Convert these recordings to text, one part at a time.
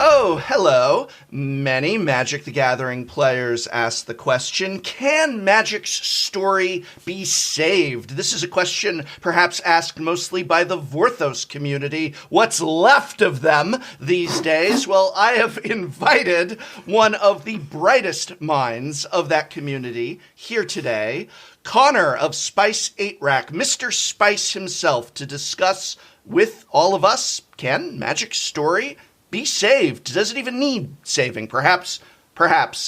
Oh, hello. Many Magic the Gathering players ask the question, can Magic's story be saved? This is a question perhaps asked mostly by the Vorthos community. What's left of them these days? Well, I have invited one of the brightest minds of that community here today, Connor of Spice8Rack, Mr. Spice himself, to discuss with all of us, can Magic's story be saved? Does it even need saving? Perhaps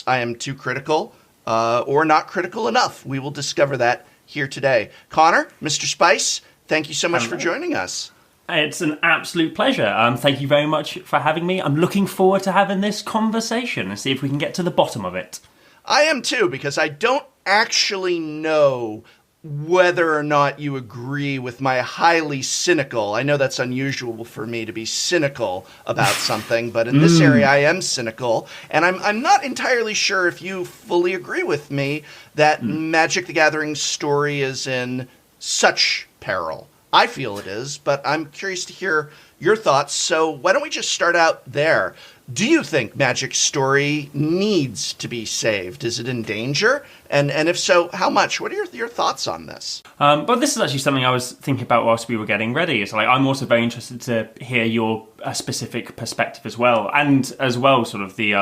I am too critical or not critical enough. We will discover that here today. Connor, Mr. Spice, thank you so much for joining us. It's an absolute pleasure. Thank you very much for having me. I'm looking forward to having this conversation and see if we can get to the bottom of it. I am too, because I don't actually know whether or not you agree with my highly cynical, I know that's unusual for me to be cynical about something, but in this area I am cynical, and I'm not entirely sure if you fully agree with me that Magic the Gathering's story is in such peril. I feel it is, but I'm curious to hear your thoughts, so why don't we just start out there? Do you think Magic's story needs to be saved? Is it in danger? And if so, how much? What are your thoughts on this? But this is actually something I was thinking about whilst we were getting ready. It's like I'm also very interested to hear your specific perspective as well, and as well sort of the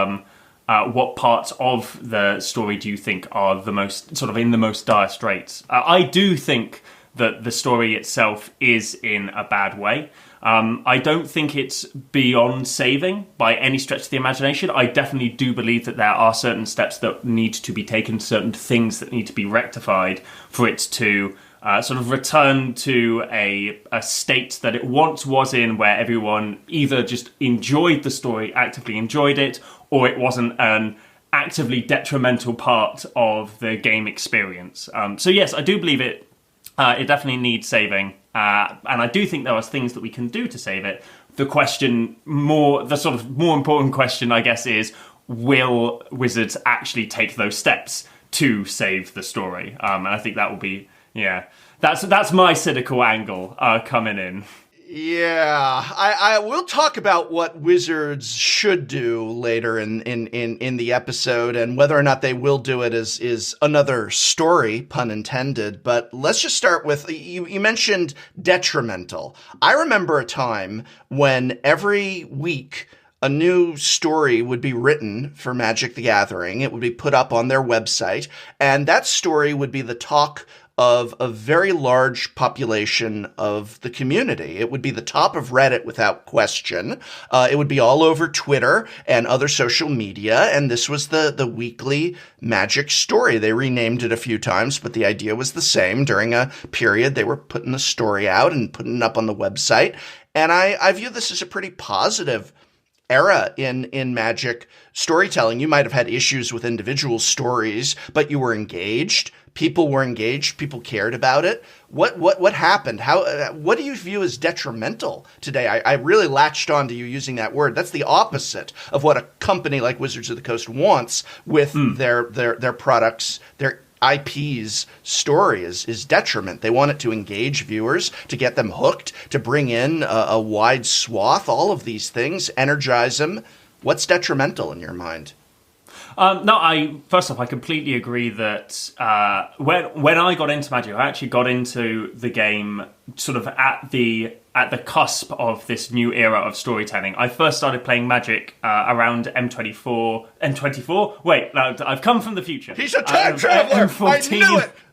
what parts of the story do you think are the most sort of in the most dire straits? I do think that the story itself is in a bad way. I don't think it's beyond saving by any stretch of the imagination. I definitely do believe that there are certain steps that need to be taken, certain things that need to be rectified for it to sort of return to a state that it once was in, where everyone either just enjoyed the story, actively enjoyed it, or it wasn't an actively detrimental part of the game experience. So yes, I do believe it. It definitely needs saving. And I do think there are things that we can do to save it. The sort of more important question, I guess, is will Wizards actually take those steps to save the story? And I think that will be, that's my cynical angle coming in. Yeah, I will talk about what Wizards should do later in the episode, and whether or not they will do it is another story, pun intended. But let's just start with, you mentioned detrimental. I remember a time when every week a new story would be written for Magic the Gathering. It would be put up on their website, and that story would be the talk of a very large population of the community. It would be the top of Reddit without question. It would be all over Twitter and other social media, and this was the weekly Magic story. They renamed it a few times, but the idea was the same. During a period, they were putting the story out and putting it up on the website, and I view this as a pretty positive era in Magic storytelling. You might have had issues with individual stories, but you were engaged. People were engaged. People cared about it. What happened? What do you view as detrimental today? I really latched on to you using that word. That's the opposite of what a company like Wizards of the Coast wants with their products, their IP's story is detriment. They want it to engage viewers, to get them hooked, to bring in a wide swath, all of these things, energize them. What's detrimental in your mind? First off, I completely agree that when I got into Magic, I actually got into the game sort of at the cusp of this new era of storytelling. I first started playing Magic around M24. M24? Wait, no, I've come from the future. He's a time traveler!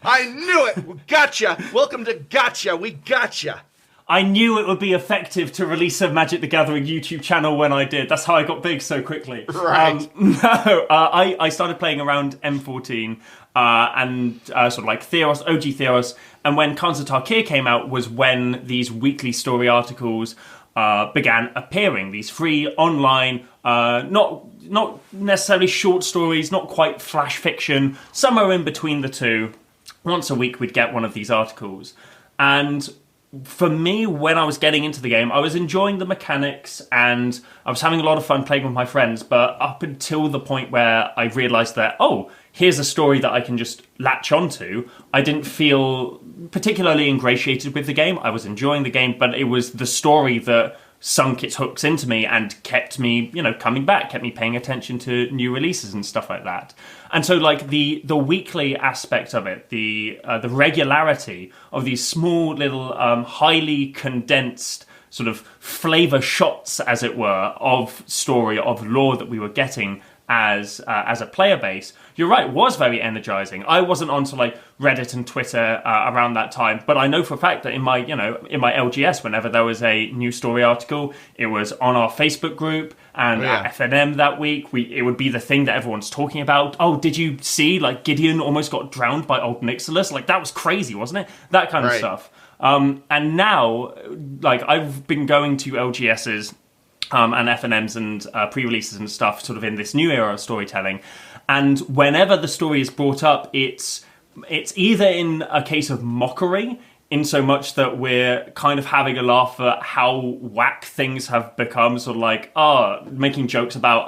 I knew it! Gotcha! Welcome to Gotcha! We gotcha! I knew it would be effective to release a Magic the Gathering YouTube channel when I did. That's how I got big so quickly. Right. I started playing around M14 and sort of like Theros, OG Theros. And when Khans of Tarkir came out was when these weekly story articles began appearing. These free online, not necessarily short stories, not quite flash fiction, somewhere in between the two. Once a week we'd get one of these articles. And for me, when I was getting into the game, I was enjoying the mechanics and I was having a lot of fun playing with my friends. But up until the point where I realised that, here's a story that I can just latch onto, I didn't feel particularly ingratiated with the game. I was enjoying the game, but it was the story that sunk its hooks into me and kept me, coming back, kept me paying attention to new releases and stuff like that. And so, like, the weekly aspect of it, the regularity of these small little, highly condensed sort of flavor shots, as it were, of story, of lore that we were getting as a player base, you're right, was very energizing. I wasn't onto like Reddit and Twitter around that time, but I know for a fact that in my LGS, whenever there was a new story article, it was on our Facebook group, and at FNM that week, it would be the thing that everyone's talking about. Oh, did you see like Gideon almost got drowned by Old Nixilus? Like, that was crazy, wasn't it? That kind of stuff. And now, like, I've been going to LGSs and FNMs and pre-releases and stuff sort of in this new era of storytelling. And whenever the story is brought up, it's either in a case of mockery, in so much that we're kind of having a laugh at how whack things have become, sort of like, making jokes about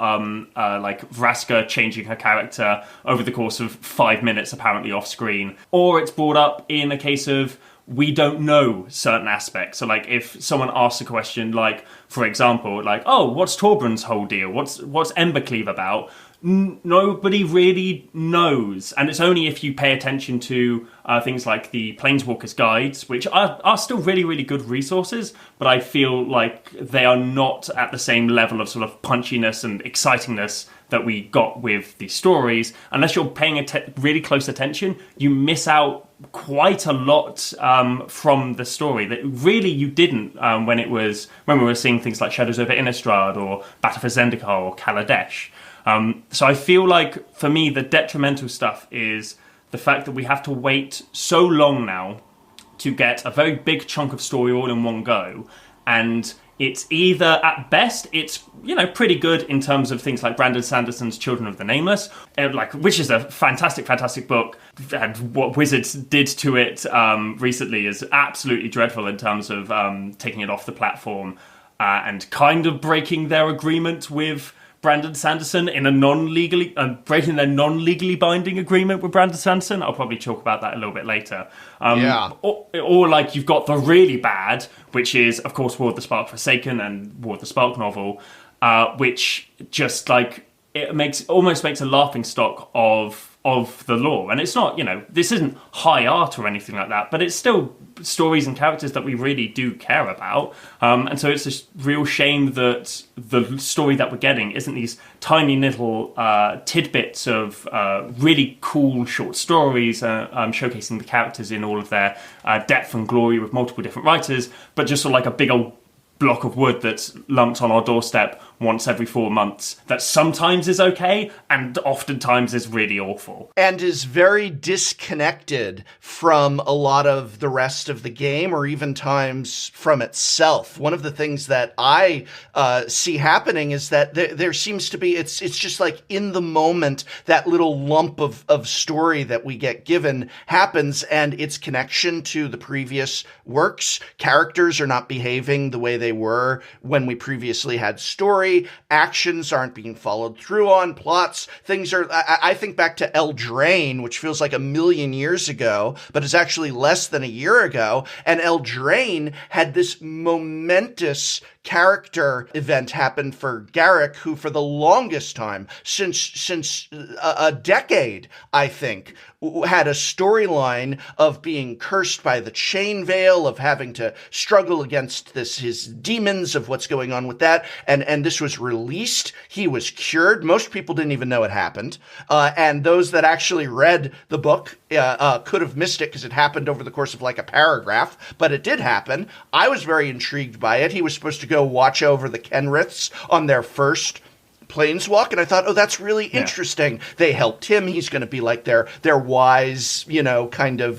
like Vraska changing her character over the course of 5 minutes, apparently off screen. Or it's brought up in a case of, we don't know certain aspects. So, like, if someone asks a question, like, for example, like, oh, what's Torbrand's whole deal? What's Embercleave about? Nobody really knows. And it's only if you pay attention to things like the Planeswalkers guides, which are still really, really good resources, but I feel like they are not at the same level of sort of punchiness and excitingness that we got with the stories. Unless you're paying really close attention, you miss out quite a lot from the story that really you didn't when we were seeing things like Shadows over Innistrad or Battle for Zendikar or Kaladesh. So I feel like, for me, the detrimental stuff is the fact that we have to wait so long now to get a very big chunk of story all in one go, and it's either, at best, it's, pretty good in terms of things like Brandon Sanderson's Children of the Nameless, which is a fantastic, fantastic book, and what Wizards did to it recently is absolutely dreadful in terms of taking it off the platform and kind of breaking their agreement with Brandon Sanderson in a breaking their non-legally binding agreement with Brandon Sanderson. I'll probably talk about that a little bit later. Or like, you've got the really bad, which is, of course, War of the Spark Forsaken and War of the Spark novel, which just like, it almost makes a laughing stock of the lore. And it's not, this isn't high art or anything like that, but it's still stories and characters that we really do care about. And so it's a real shame that the story that we're getting isn't these tiny little tidbits of really cool short stories showcasing the characters in all of their depth and glory with multiple different writers, but just sort of like a big old block of wood that's lumped on our doorstep once every 4 months that sometimes is okay and oftentimes is really awful. And is very disconnected from a lot of the rest of the game, or even times from itself. One of the things that I see happening is that there seems to be, it's just like in the moment, that little lump of story that we get given happens, and its connection to the previous works. Characters are not behaving the way they were when we previously had story. Actions aren't being followed through on. Plots, things are... I think back to Eldraine, which feels like a million years ago, but is actually less than a year ago. And Eldraine had this momentous character event happen for Garrick, who for the longest time, since a decade, I think, had a storyline of being cursed by the Chain Veil, of having to struggle against his demons, of what's going on with that. And this was released. He was cured. Most people didn't even know it happened. And those that actually read the book could have missed it because it happened over the course of like a paragraph, but it did happen. I was very intrigued by it. He was supposed to go watch over the Kenriths on their first Planeswalk, and I thought, oh, that's really interesting. They helped him. He's going to be like their wise, kind of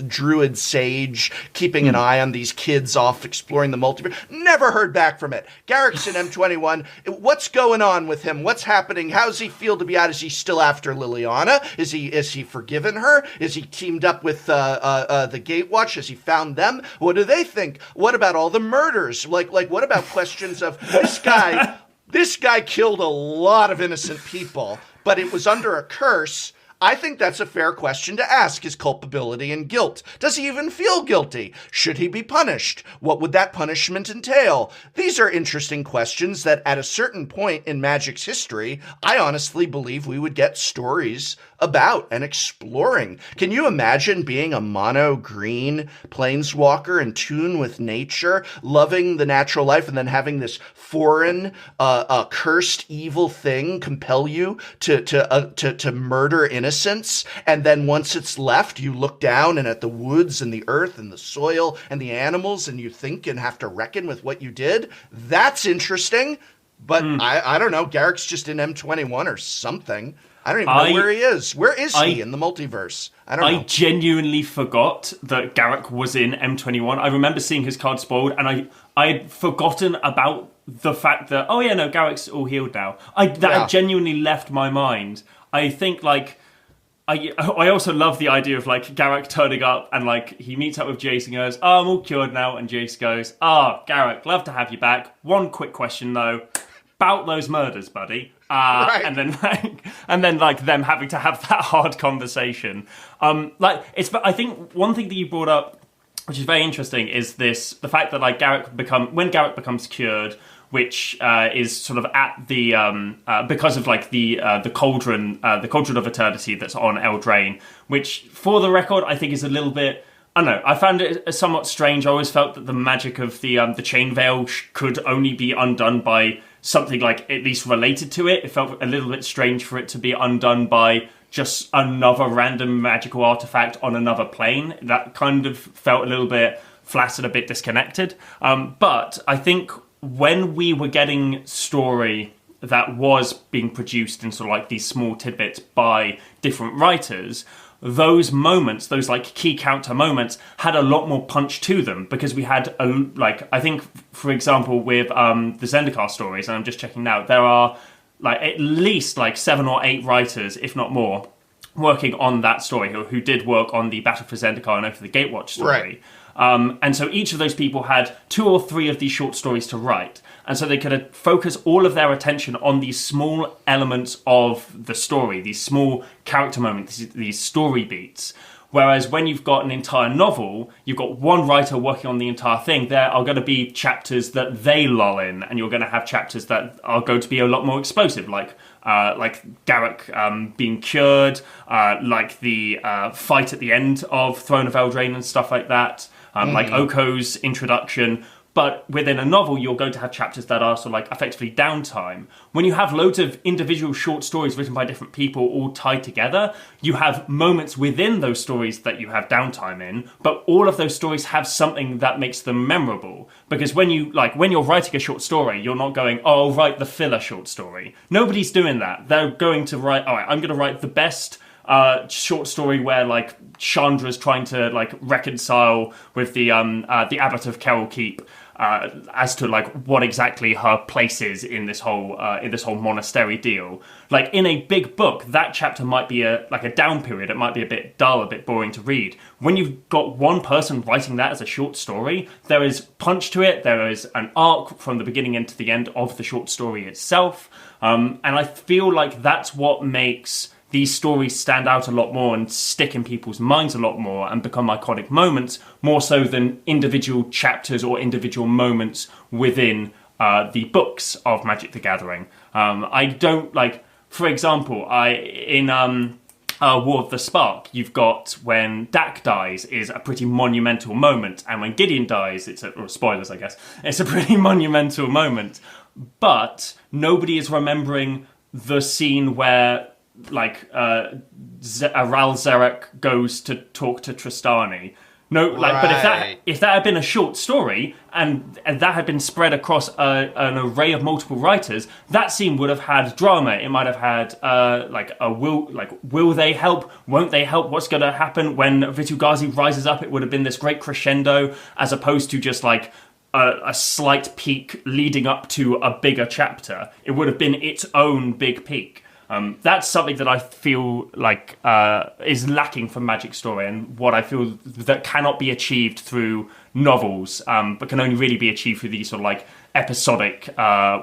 druid sage, keeping an eye on these kids off exploring the multiverse. Never heard back from it. Garrick's in M21. What's going on with him? What's happening? How does he feel to be out? Is he still after Liliana? Is he forgiven her? Is he teamed up with the Gatewatch? Has he found them? What do they think? What about all the murders? Like what about questions of this guy? This guy killed a lot of innocent people, but it was under a curse. I think that's a fair question to ask, is culpability and guilt. Does he even feel guilty? Should he be punished? What would that punishment entail? These are interesting questions that at a certain point in Magic's history, I honestly believe we would get stories about and exploring. Can you imagine being a mono green planeswalker in tune with nature, loving the natural life, and then having this foreign, cursed, evil thing compel you to murder innocents, and then once it's left, you look down and at the woods and the earth and the soil and the animals, and you think and have to reckon with what you did? That's interesting, but I don't know. Garrick's just in M21 or something. I don't even know where he is. Where is he in the multiverse? I don't know. I genuinely forgot that Garrick was in M21. I remember seeing his card spoiled, and I had forgotten about the fact that, oh yeah, no, Garrick's all healed now. That genuinely left my mind. I think, like, I also love the idea of, like, Garrick turning up and, like, he meets up with Jace and goes, oh, I'm all cured now. And Jace goes, Garrick, love to have you back. One quick question, though. About those murders, buddy. Right. And then them having to have that hard conversation. I think one thing that you brought up, which is very interesting, is the fact that, like, when Garrick becomes cured, which is sort of at the because of, like, the cauldron of eternity that's on Eldraine, which, for the record, I think is a little bit, I don't know, I found it somewhat strange. I always felt that the magic of the chain veil could only be undone by something, like, at least related to it. It felt a little bit strange for it to be undone by just another random magical artifact on another plane. That kind of felt a little bit flat and a bit disconnected. But I think when we were getting story that was being produced in sort of like these small tidbits by different writers, those moments, those, like, key counter moments, had a lot more punch to them, because we had I think, for example, with the Zendikar stories, and I'm just checking now, there are, like, at least, like, 7 or 8 writers, if not more, working on that story who did work on the Battle for Zendikar and Over the Gatewatch story. Right. And so each of those people had 2 or 3 of these short stories to write. And so they could focus all of their attention on these small elements of the story, these small character moments, these story beats. Whereas when you've got an entire novel, you've got one writer working on the entire thing. There are going to be chapters that they lull in, and you're going to have chapters that are going to be a lot more explosive, like Garrick being cured, like the fight at the end of Throne of Eldraine and stuff like that, like Oko's introduction. But within a novel, you're going to have chapters that are sort of like effectively downtime. When you have loads of individual short stories written by different people all tied together, you have moments within those stories that you have downtime in, but all of those stories have something that makes them memorable. Because when you're writing a short story, you're not going, oh, I'll write the filler short story. Nobody's doing that. They're going to write, all right, I'm going to write the best short story where, like, Chandra's trying to, like, reconcile with the Abbot of Carol Keep as to, like, what exactly her place is in this whole monastery deal. Like, in a big book, that chapter might be a down period. It might be a bit dull, a bit boring to read. When you've got one person writing that as a short story, there is punch to it. There is an arc from the beginning into the end of the short story itself. And I feel like that's what makes these stories stand out a lot more and stick in people's minds a lot more and become iconic moments, more so than individual chapters or individual moments within the books of Magic the Gathering. I don't, like, for example, in War of the Spark, you've got when Dak dies is a pretty monumental moment, and when Gideon dies, or spoilers, I guess, it's a pretty monumental moment. But nobody is remembering the scene where, like, Ral Zarek goes to talk to Tristani. No, like, right. But if that had been a short story and that had been spread across an array of multiple writers, that scene would have had drama. It might have had will they help? Won't they help? What's going to happen when Vitu-Ghazi rises up? It would have been this great crescendo, as opposed to just like a slight peak leading up to a bigger chapter. It would have been its own big peak. That's something that I feel like is lacking from Magic Story, and what I feel that cannot be achieved through novels, but can only really be achieved through these sort of like episodic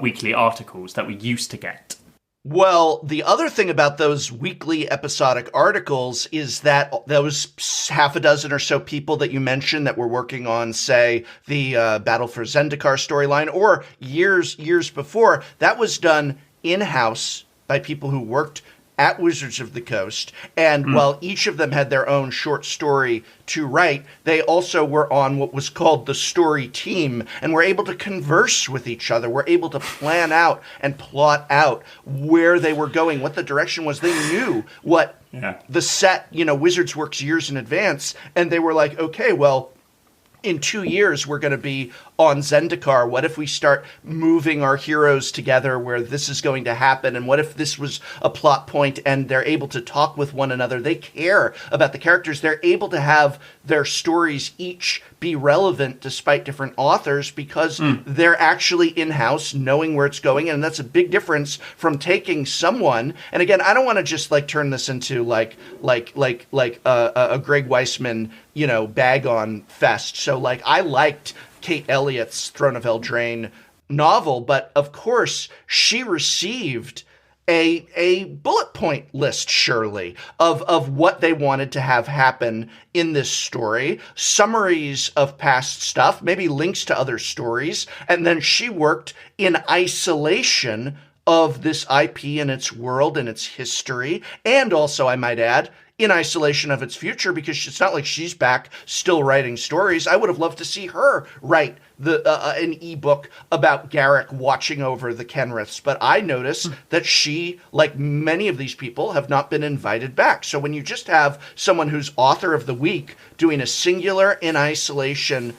weekly articles that we used to get. Well, the other thing about those weekly episodic articles is that those half a dozen or so people that you mentioned that were working on, say, the Battle for Zendikar storyline, or years before, that was done in-house by people who worked at Wizards of the Coast. And while each of them had their own short story to write, they also were on what was called the story team and were able to converse with each other, were able to plan out and plot out where they were going, what the direction was. They knew what the set, Wizards works years in advance, and they were like, okay, well, in 2 years, we're going to be on Zendikar. What if we start moving our heroes together where this is going to happen? And what if this was a plot point and they're able to talk with one another? They care about the characters. They're able to have their stories each be relevant despite different authors because they're actually in-house knowing where it's going. And that's a big difference from taking someone. And again, I don't want to just turn this into like a Greg Weisman, bag on fest. So I liked Kate Elliott's Throne of Eldraine novel, but of course she received a bullet point list, surely, of what they wanted to have happen in this story, summaries of past stuff, maybe links to other stories, and then she worked in isolation of this IP and its world and its history, and also, I might add, in isolation of its future, because it's not like she's back still writing stories. I would have loved to see her write an ebook about Garrick watching over the Kenriths, but I notice that she, like many of these people, have not been invited back. So when you just have someone who's author of the week doing a singular in isolation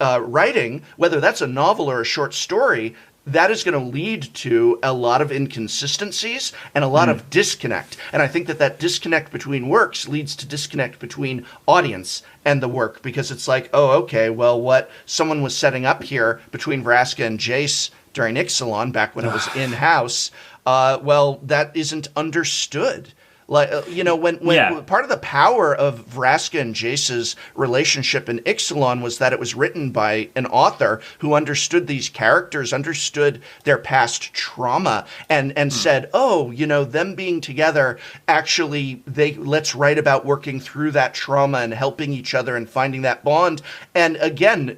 writing, whether that's a novel or a short story, that is going to lead to a lot of inconsistencies and a lot of disconnect. And I think that disconnect between works leads to disconnect between audience and the work, because it's like, oh, okay, well, what someone was setting up here between Vraska and Jace during Ixalan back when it was in-house, well, that isn't understood. When part of the power of Vraska and Jace's relationship in Ixalan was that it was written by an author who understood these characters, understood their past trauma, and said, oh, them being together, actually, let's write about working through that trauma and helping each other and finding that bond. And again,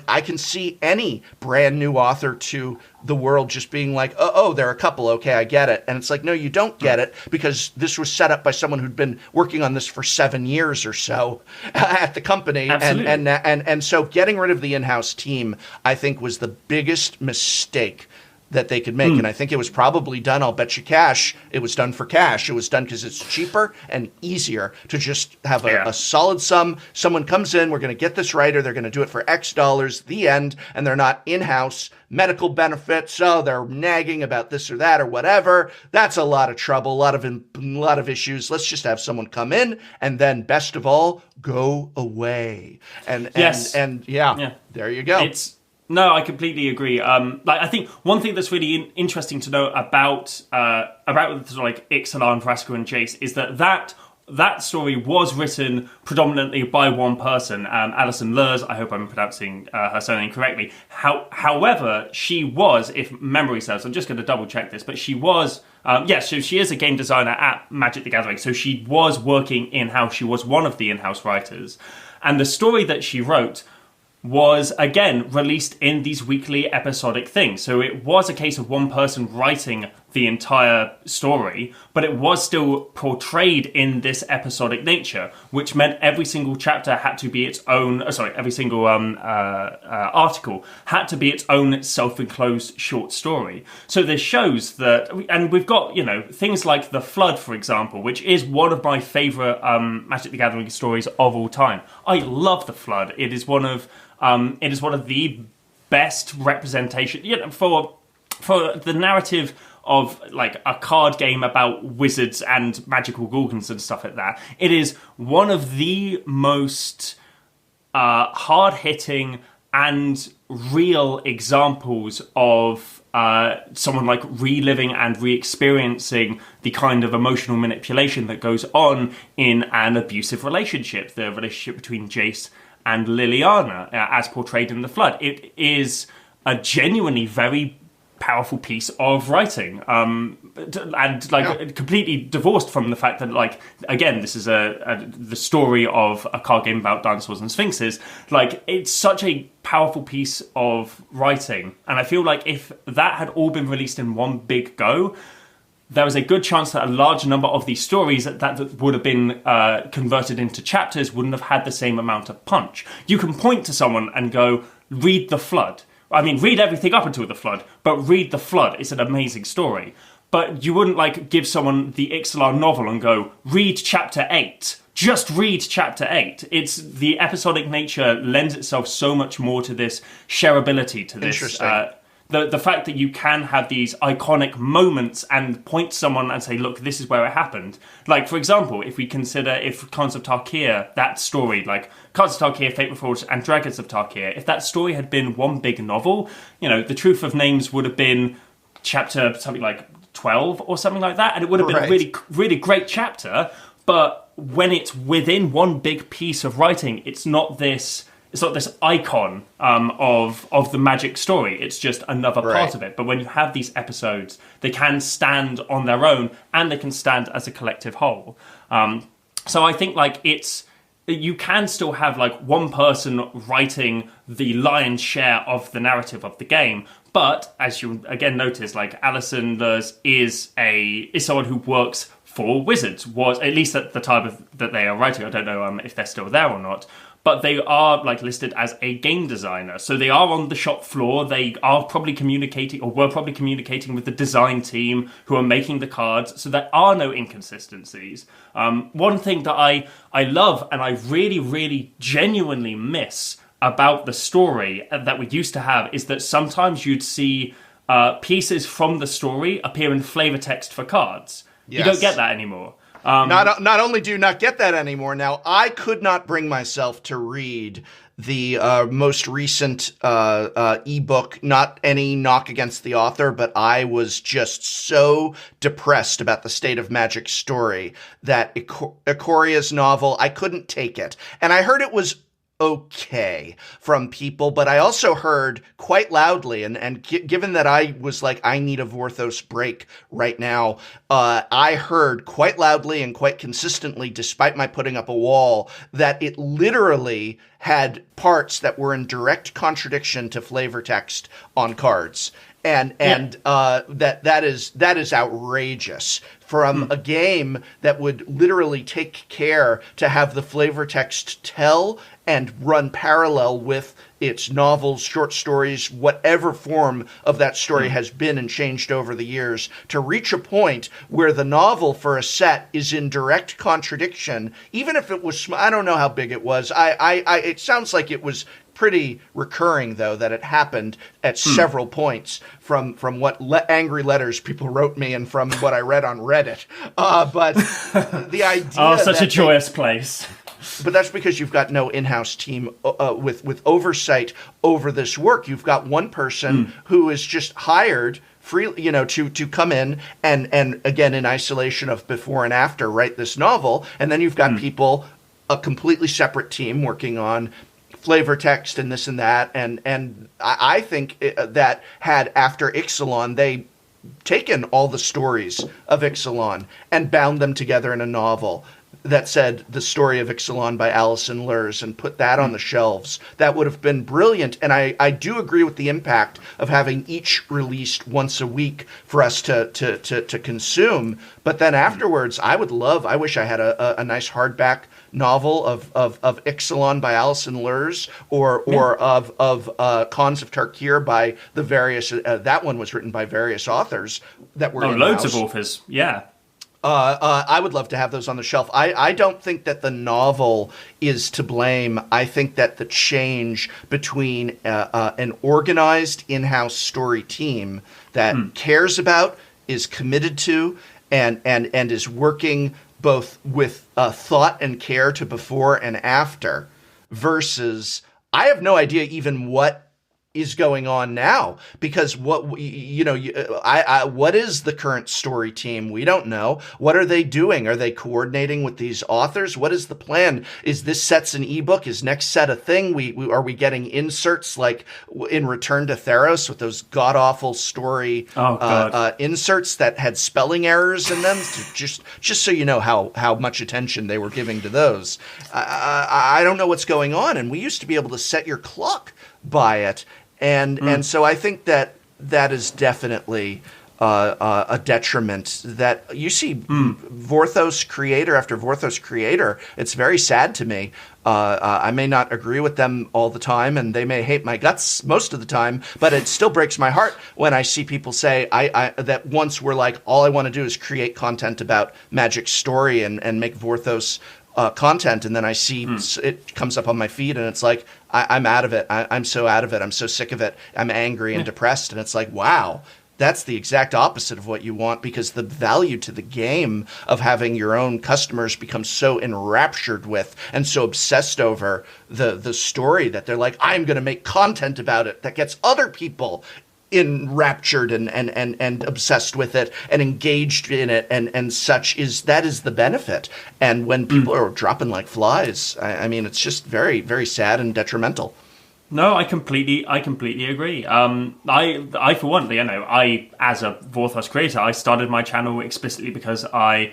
I can see any brand new author to the world just being like, oh, they're a couple, okay, I get it. And it's like, no, you don't get it, because this was set up by someone who'd been working on this for 7 years or so at the company. Absolutely. And so getting rid of the in-house team, I think, was the biggest mistake that they could make. And I think it was probably done, I'll bet you cash, it was done for cash. It was done because it's cheaper and easier to just have a solid sum. Someone comes in, we're going to get this writer, they're going to do it for X dollars, the end, and they're not in-house. Medical benefits, so they're nagging about this or that or whatever. That's a lot of trouble, a lot of issues. Let's just have someone come in and then, best of all, go away. And there you go. No, I completely agree. I think one thing that's really interesting to know about Ixalan, Vraska, and Jace is that story was written predominantly by one person, Alison Lurs. I hope I'm pronouncing her surname correctly. However, she was, if memory serves, I'm just going to double check this, but she was, so she is a game designer at Magic the Gathering, so she was working in-house. She was one of the in-house writers. And the story that she wrote was, again, released in these weekly episodic things. So it was a case of one person writing the entire story, but it was still portrayed in this episodic nature, which meant every single chapter had to be its own, every single article had to be its own self-enclosed short story. So this shows that, and we've got, things like The Flood, for example, which is one of my favourite Magic the Gathering stories of all time. I love The Flood. It is one of the best representation, for the narrative of a card game about wizards and magical gorgons and stuff like that. It is one of the most hard-hitting and real examples of someone reliving and re-experiencing the kind of emotional manipulation that goes on in an abusive relationship, the relationship between Jace and Liliana, as portrayed in The Flood. It is a genuinely very powerful piece of writing, and completely divorced from the fact that, like, again, this is the story of a card game about dinosaurs and sphinxes. Like, it's such a powerful piece of writing, and I feel like if that had all been released in one big go, there was a good chance that a large number of these stories that would have been converted into chapters wouldn't have had the same amount of punch. You can point to someone and go, read The Flood. I mean, read everything up until The Flood, but read The Flood. It's an amazing story. But you wouldn't, like, give someone the Ixalar novel and go, read chapter 8. Just read chapter 8. It's the episodic nature lends itself so much more to this shareability, to this... Interesting. The fact that you can have these iconic moments and point to someone and say, look, this is where it happened. Like, for example, if we consider if Khans of Tarkir, that story, like Khans of Tarkir, Fate Reforged, and Dragons of Tarkir, if that story had been one big novel, you know, The Truth of Names would have been chapter something like 12 or something like that, and it would have been a really, really great chapter. But when it's within one big piece of writing, it's not this icon of the magic story. It's just another part of it. But when you have these episodes, they can stand on their own and they can stand as a collective whole. So I think, like, you can still have, like, one person writing the lion's share of the narrative of the game. But as you again notice, like, Alison Lurs is someone who works for Wizards, was at least at the time that they are writing. I don't know if they're still there or not. But they are, like, listed as a game designer. So they are on the shop floor. They are probably communicating, or were probably communicating with the design team who are making the cards. So there are no inconsistencies. One thing that I love and I really, really genuinely miss about the story that we used to have is that sometimes you'd see pieces from the story appear in flavor text for cards. Yes. You don't get that anymore. Not only do you not get that anymore, now I could not bring myself to read the most recent ebook. Not any knock against the author, but I was just so depressed about the State of Magic story that Ikoria's novel, I couldn't take it. And I heard it was okay from people, but I also heard quite loudly, and given that I was like, I need a Vorthos break right now, I heard quite loudly and quite consistently, despite my putting up a wall, that it literally had parts that were in direct contradiction to flavor text on cards. And that is outrageous from a game that would literally take care to have the flavor text tell and run parallel with its novels, short stories, whatever form of that story has been and changed over the years, to reach a point where the novel for a set is in direct contradiction, even if it was, I don't know how big it was. It sounds like it was pretty recurring, though, that it happened at several points from what angry letters people wrote me and from what I read on Reddit. But the idea such a joyous place. But that's because you've got no in-house team with oversight over this work. You've got one person who is just hired free, to come in and again, in isolation of before and after, write this novel. And then you've got people, a completely separate team working on flavor text and this and that. And I think that had, after Ixalan, they taken all the stories of Ixalan and bound them together in a novel that said The Story of Ixalan by Alison Lurs and put that on the shelves, that would have been brilliant. And I do agree with the impact of having each released once a week for us to consume. But then afterwards, I wish I had a nice hardback novel of Ixalan by Alison Lurs or of Khans of Tarkir by the various, that one was written by various authors that were in-house. Loads of authors, yeah. I would love to have those on the shelf. I don't think that the novel is to blame. I think that the change between an organized in-house story team that cares about, is committed to, and is working both with thought and care to before and after, versus I have no idea even what is going on now, because what what is the current story team? We don't know. What are they doing? Are they coordinating with these authors? What is the plan? Is this set's an ebook? Is next set a thing? Are we getting inserts like in Return to Theros with those god awful story inserts that had spelling errors in them? just so you know how much attention they were giving to those. I don't know what's going on, and we used to be able to set your clock by it. And so I think that is definitely a detriment that you see Vorthos creator after Vorthos creator. It's very sad to me. I may not agree with them all the time, and they may hate my guts most of the time, but it still breaks my heart when I see people say that once were like, all I want to do is create content about Magic story and make Vorthos content, and then I see it comes up on my feed, and it's like, I'm out of it. I'm so out of it. I'm so sick of it. I'm angry and depressed. And it's like, wow, that's the exact opposite of what you want, because the value to the game of having your own customers become so enraptured with and so obsessed over the story that they're like, I'm going to make content about it that gets other people enraptured and obsessed with it and engaged in it and such. That is the benefit. And when people are dropping like flies, I mean, it's just very, very sad and detrimental. No, I completely agree. I for one, I as a Vorthos creator, I started my channel explicitly because I'm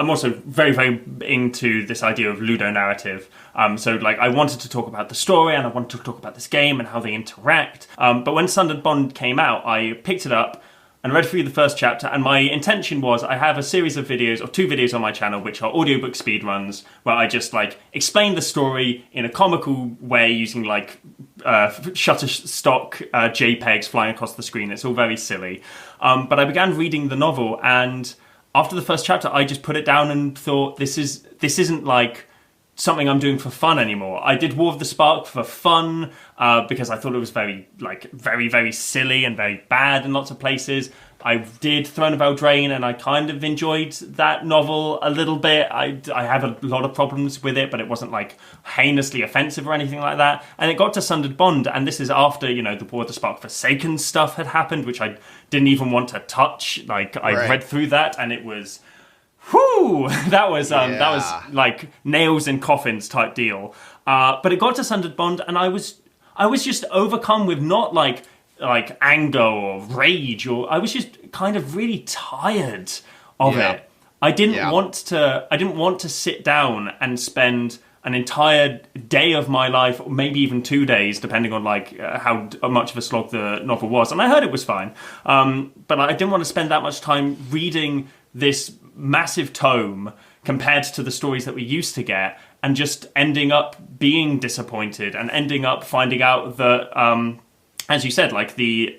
also very, very into this idea of ludo narrative. So like I wanted to talk about the story, and I wanted to talk about this game and how they interact. But when Sundered Bond came out, I picked it up and read through the first chapter, and my intention was I have a series of videos, or 2 videos on my channel, which are audiobook speedruns, where I just like explain the story in a comical way using like Shutterstock JPEGs flying across the screen. It's all very silly. But I began reading the novel, and after the first chapter, I just put it down and thought, this isn't like something I'm doing for fun anymore. I did War of the Spark for fun because I thought it was very, very silly and very bad in lots of places. I did Throne of Eldraine, and I kind of enjoyed that novel a little bit. I have a lot of problems with it, but it wasn't like heinously offensive or anything like that. And it got to Sundered Bond, and this is after, the War of the Spark Forsaken stuff had happened, which I didn't even want to touch. I read through that, and it was... whew, that was like nails in coffins type deal. But it got to Sundered Bond, and I was just overcome with not like anger or rage, or I was just kind of really tired of it. I didn't want to sit down and spend an entire day of my life, or maybe even 2 days, depending on how much of a slog the novel was. And I heard it was fine, but I didn't want to spend that much time reading this massive tome compared to the stories that we used to get, and just ending up being disappointed and ending up finding out that, as you said, like the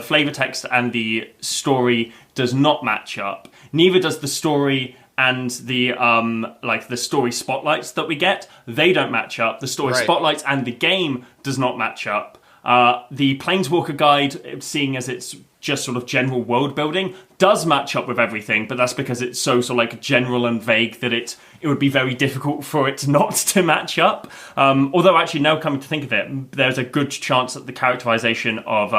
flavor text and the story does not match up. Neither does the story and the the story spotlights that we get. They don't match up. The story spotlights and the game does not match up. The Planeswalker Guide, seeing as it's just sort of general world building, does match up with everything, but that's because it's so general and vague that it would be very difficult for it not to match up. Although actually, now coming to think of it, there's a good chance that the characterization of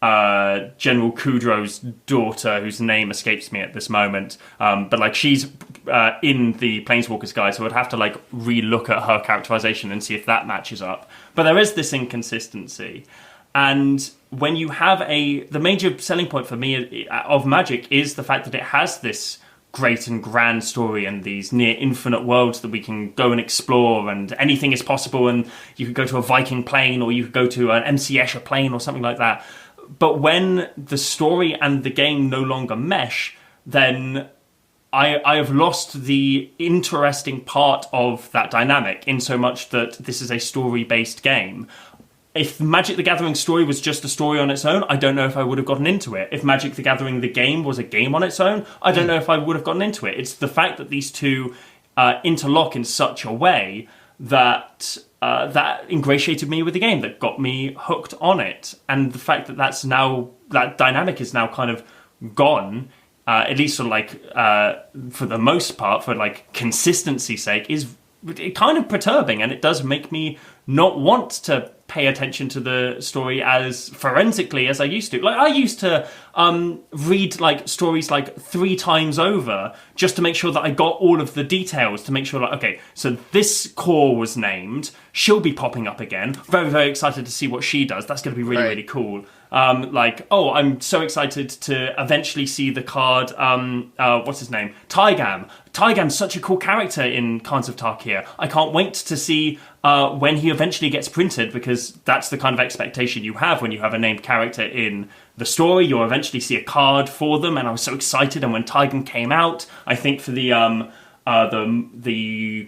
General Kudrow's daughter, whose name escapes me at this moment, but she's in the Planeswalker's Guide, so I'd have to re-look at her characterization and see if that matches up. But there is this inconsistency. And when you have the major selling point for me of Magic is the fact that it has this great and grand story and these near infinite worlds that we can go and explore, and anything is possible, and you could go to a Viking plane, or you could go to an MC Escher plane or something like that. But when the story and the game no longer mesh, then I have lost the interesting part of that dynamic, in so much that this is a story-based game. If Magic the Gathering story was just a story on its own, I don't know if I would have gotten into it. If Magic the Gathering the game was a game on its own, I don't know if I would have gotten into it. It's the fact that these two interlock in such a way that that ingratiated me with the game, that got me hooked on it. And the fact that that dynamic is now kind of gone, at least for the most part, for consistency's sake, is kind of perturbing, and it does make me not want to pay attention to the story as forensically as I used to. Like I used to read like stories like 3 times over just to make sure that I got all of the details, to make sure like, okay, so this core was named, she'll be popping up again. Very, very excited to see what she does. That's going to be really, really cool. I'm so excited to eventually see the card, what's his name? Tygam. Tygam's such a cool character in Khans of Tarkir. I can't wait to see when he eventually gets printed, because that's the kind of expectation you have when you have a named character in the story. You'll eventually see a card for them, and I was so excited. And when Tygam came out, I think for the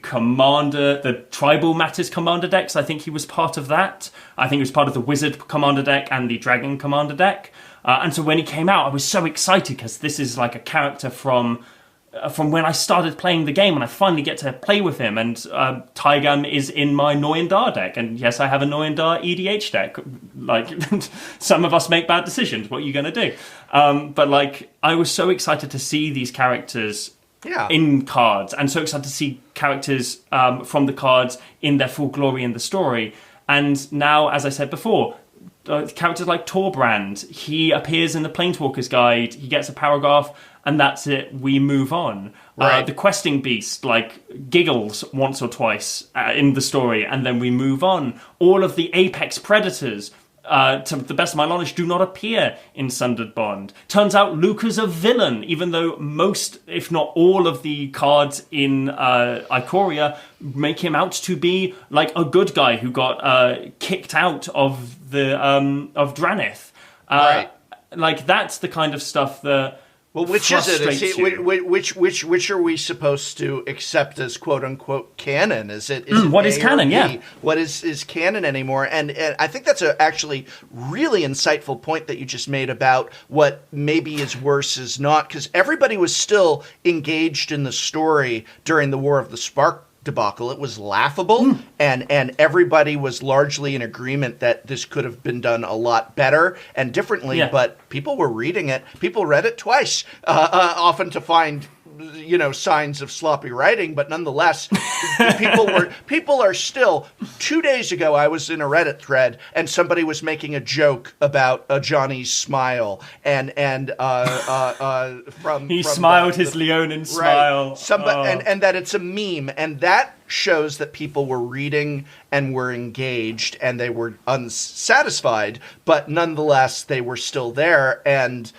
commander, the Tribal Matters commander decks, I think he was part of that. I think he was part of the Wizard commander deck and the Dragon commander deck. And so when he came out, I was so excited, because this is like a character from when I started playing the game, and I finally get to play with him. And Tygam is in my Noyandar deck, and yes, I have a Noyandar EDH deck. Like, some of us make bad decisions. What are you going to do? But like, I was so excited to see these characters in cards, and so excited to see characters from the cards in their full glory in the story. And now, as I said before, characters like Torbrand, he appears in the Planeswalker's Guide, he gets a paragraph, and that's it, we move on. Right. The questing beast, like, giggles once or twice in the story, and then we move on. All of the apex predators, to the best of my knowledge, do not appear in Sundered Bond. Turns out Luca's a villain, even though most, if not all, of the cards in Ikoria make him out to be like a good guy who got kicked out of the of Dranith. Like, that's the kind of stuff that. Well, which is it? Which are we supposed to accept as "quote unquote" canon? Is it what is canon? Yeah, what is canon anymore? And I think that's a actually really insightful point that you just made about what maybe is worse is not, because everybody was still engaged in the story during the War of the Spark debacle. It was laughable, and everybody was largely in agreement that this could have been done a lot better and differently, but people were reading it. People read it twice, often to find signs of sloppy writing, but nonetheless, people are still. 2 days ago, I was in a Reddit thread, and somebody was making a joke about Johnny's smile, and he smiled his Leonin smile, and that it's a meme, and that shows that people were reading and were engaged, and they were unsatisfied, but nonetheless, they were still there. And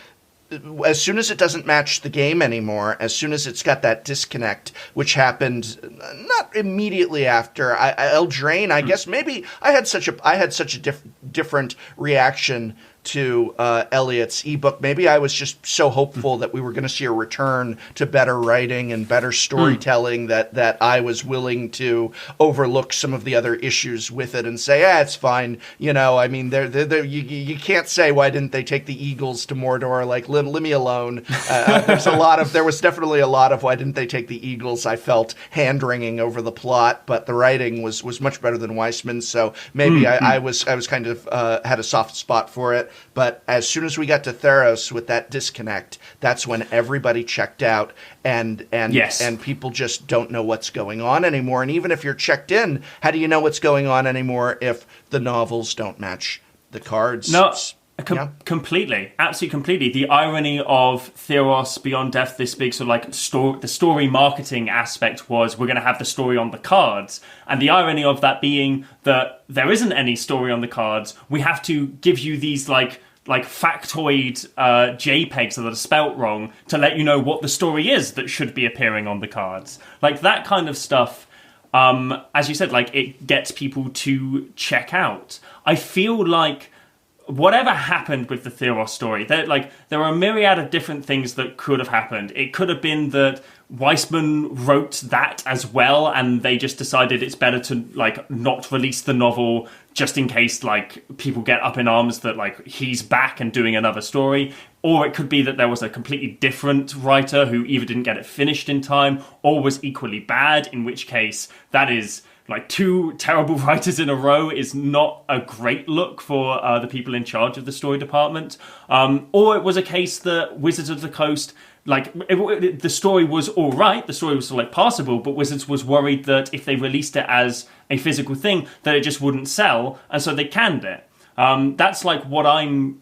as soon as it doesn't match the game anymore, as soon as it's got that disconnect, which happened not immediately after Eldraine, I guess maybe I had such a different reaction to Elliot's ebook. Maybe I was just so hopeful that we were going to see a return to better writing and better storytelling that I was willing to overlook some of the other issues with it and say, it's fine. I mean, you can't say, why didn't they take the Eagles to Mordor? Like, leave me alone. There was definitely a lot of why didn't they take the Eagles. I felt hand-wringing over the plot, but the writing was much better than Weissman. So maybe I was kind of had a soft spot for it. But as soon as we got to Theros with that disconnect, that's when everybody checked out, and people just don't know what's going on anymore. And even if you're checked in, how do you know what's going on anymore if the novels don't match the cards? No, completely, absolutely, completely. The irony of Theros Beyond Death, this big sort of like the story marketing aspect was, we're going to have the story on the cards, and the irony of that being that there isn't any story on the cards. We have to give you these like factoid JPEGs that are spelt wrong to let you know what the story is that should be appearing on the cards. Like, that kind of stuff, as you said, like, it gets people to check out. I feel like whatever happened with the Theros story, there are a myriad of different things that could have happened. It could have been that Weissman wrote that as well, and they just decided it's better to not release the novel just in case people get up in arms that he's back and doing another story. Or it could be that there was a completely different writer who either didn't get it finished in time or was equally bad, in which case that is 2 terrible writers in a row is not a great look for the people in charge of the story department. Or it was a case that Wizards of the Coast the story was all right, the story was sort of like passable, but Wizards was worried that if they released it as a physical thing, that it just wouldn't sell, and so they canned it. That's like what I'm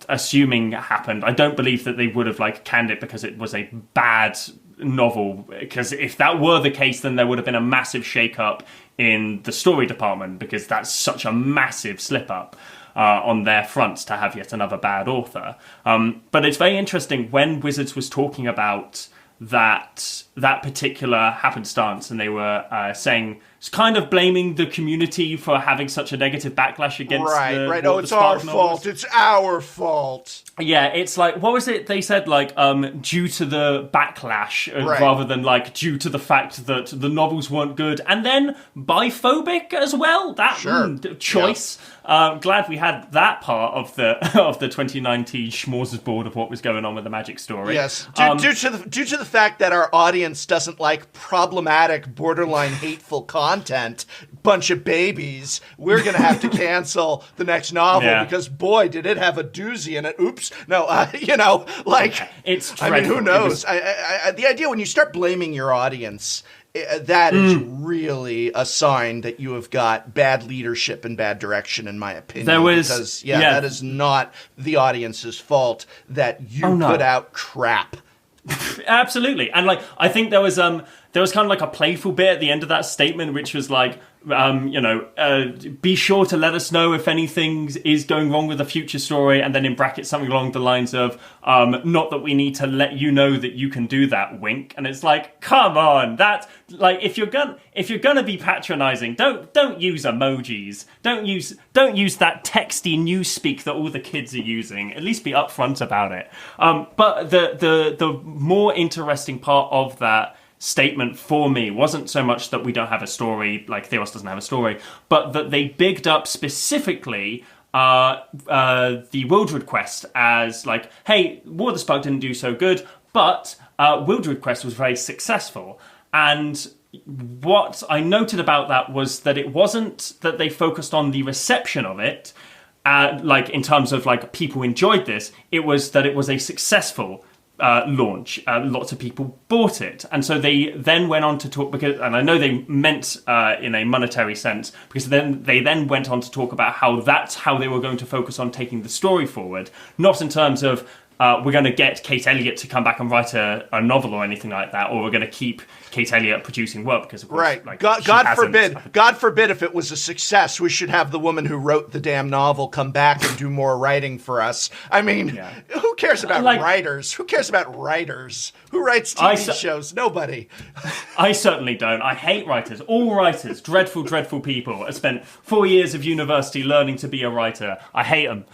assuming happened. I don't believe that they would have like canned it because it was a bad novel, because if that were the case, then there would have been a massive shake-up in the story department, because that's such a massive slip-up on their fronts to have yet another bad author. But it's very interesting when Wizards was talking about that particular happenstance, and they were saying, it's kind of blaming the community for having such a negative backlash against right. Oh, it's our fault. It's our fault. Yeah, it's like, what was it they said? Like, due to the backlash, rather than like due to the fact that the novels weren't good, and then biphobic as well. That choice. Yeah. Glad we had that part of the 2019 smorgasbord of what was going on with the Magic story. Yes, due to the fact that our audience doesn't like problematic, borderline hateful content, bunch of babies, we're gonna have to cancel the next novel because boy, did it have a doozy in it. Oops. No, it's dreadful. I mean, who knows? The idea when you start blaming your audience, that is really a sign that you have got bad leadership and bad direction, in my opinion. That is not the audience's fault that you put out crap. Absolutely. And like, I think there was kind of like a playful bit at the end of that statement, which was like, be sure to let us know if anything is going wrong with the future story, and then in brackets something along the lines of, not that we need to let you know that you can do that, wink. And it's like, come on, that, like, if you're gonna be patronizing, don't use emojis, don't use that texty newspeak that all the kids are using. At least be upfront about it. But the more interesting part of that statement for me wasn't so much that we don't have a story, like Theros doesn't have a story, but that they bigged up specifically the Wildred Quest as like, hey, War of the Spug didn't do so good, but Wildred Quest was very successful. And what I noted about that was that it wasn't that they focused on the reception of it, like in terms of like people enjoyed this, it was that it was a successful launch. Lots of people bought it, and so they then went on to talk, because, and I know they meant in a monetary sense, because then they went on to talk about how that's how they were going to focus on taking the story forward, not in terms of we're going to get Kate Elliott to come back and write a novel or anything like that, or we're going to keep Kate Elliott producing work, because of course, right. Like, God forbid if it was a success, we should have the woman who wrote the damn novel come back and do more writing for us. I mean, who cares about writers? Who cares about writers? Who writes TV shows? Nobody. I certainly don't. I hate writers. All writers, dreadful, dreadful people. I spent 4 years of university learning to be a writer. I hate them.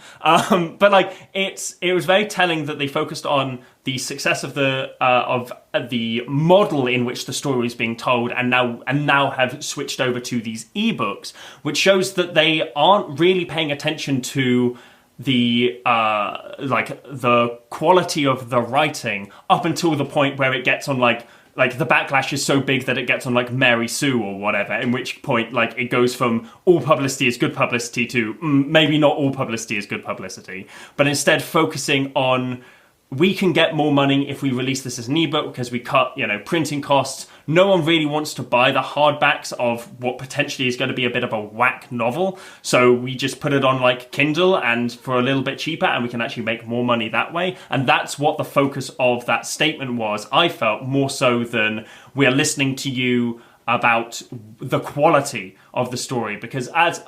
But like, it was very telling that they focused on the success of the model in which the story is being told, and now have switched over to these ebooks, which shows that they aren't really paying attention to the the quality of the writing up until the point where it gets on like the backlash is so big that it gets on like Mary Sue or whatever, in which point like it goes from all publicity is good publicity to maybe not all publicity is good publicity, but instead focusing on, we can get more money if we release this as an ebook because we cut, printing costs. No one really wants to buy the hardbacks of what potentially is going to be a bit of a whack novel. So we just put it on like Kindle and for a little bit cheaper, and we can actually make more money that way. And that's what the focus of that statement was, I felt, more so than we're listening to you about the quality of the story, because as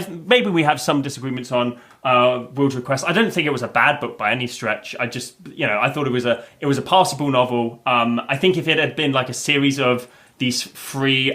maybe we have some disagreements on Wildred Quest. I don't think it was a bad book by any stretch. I just, I thought it was a passable novel. I think if it had been like a series of these free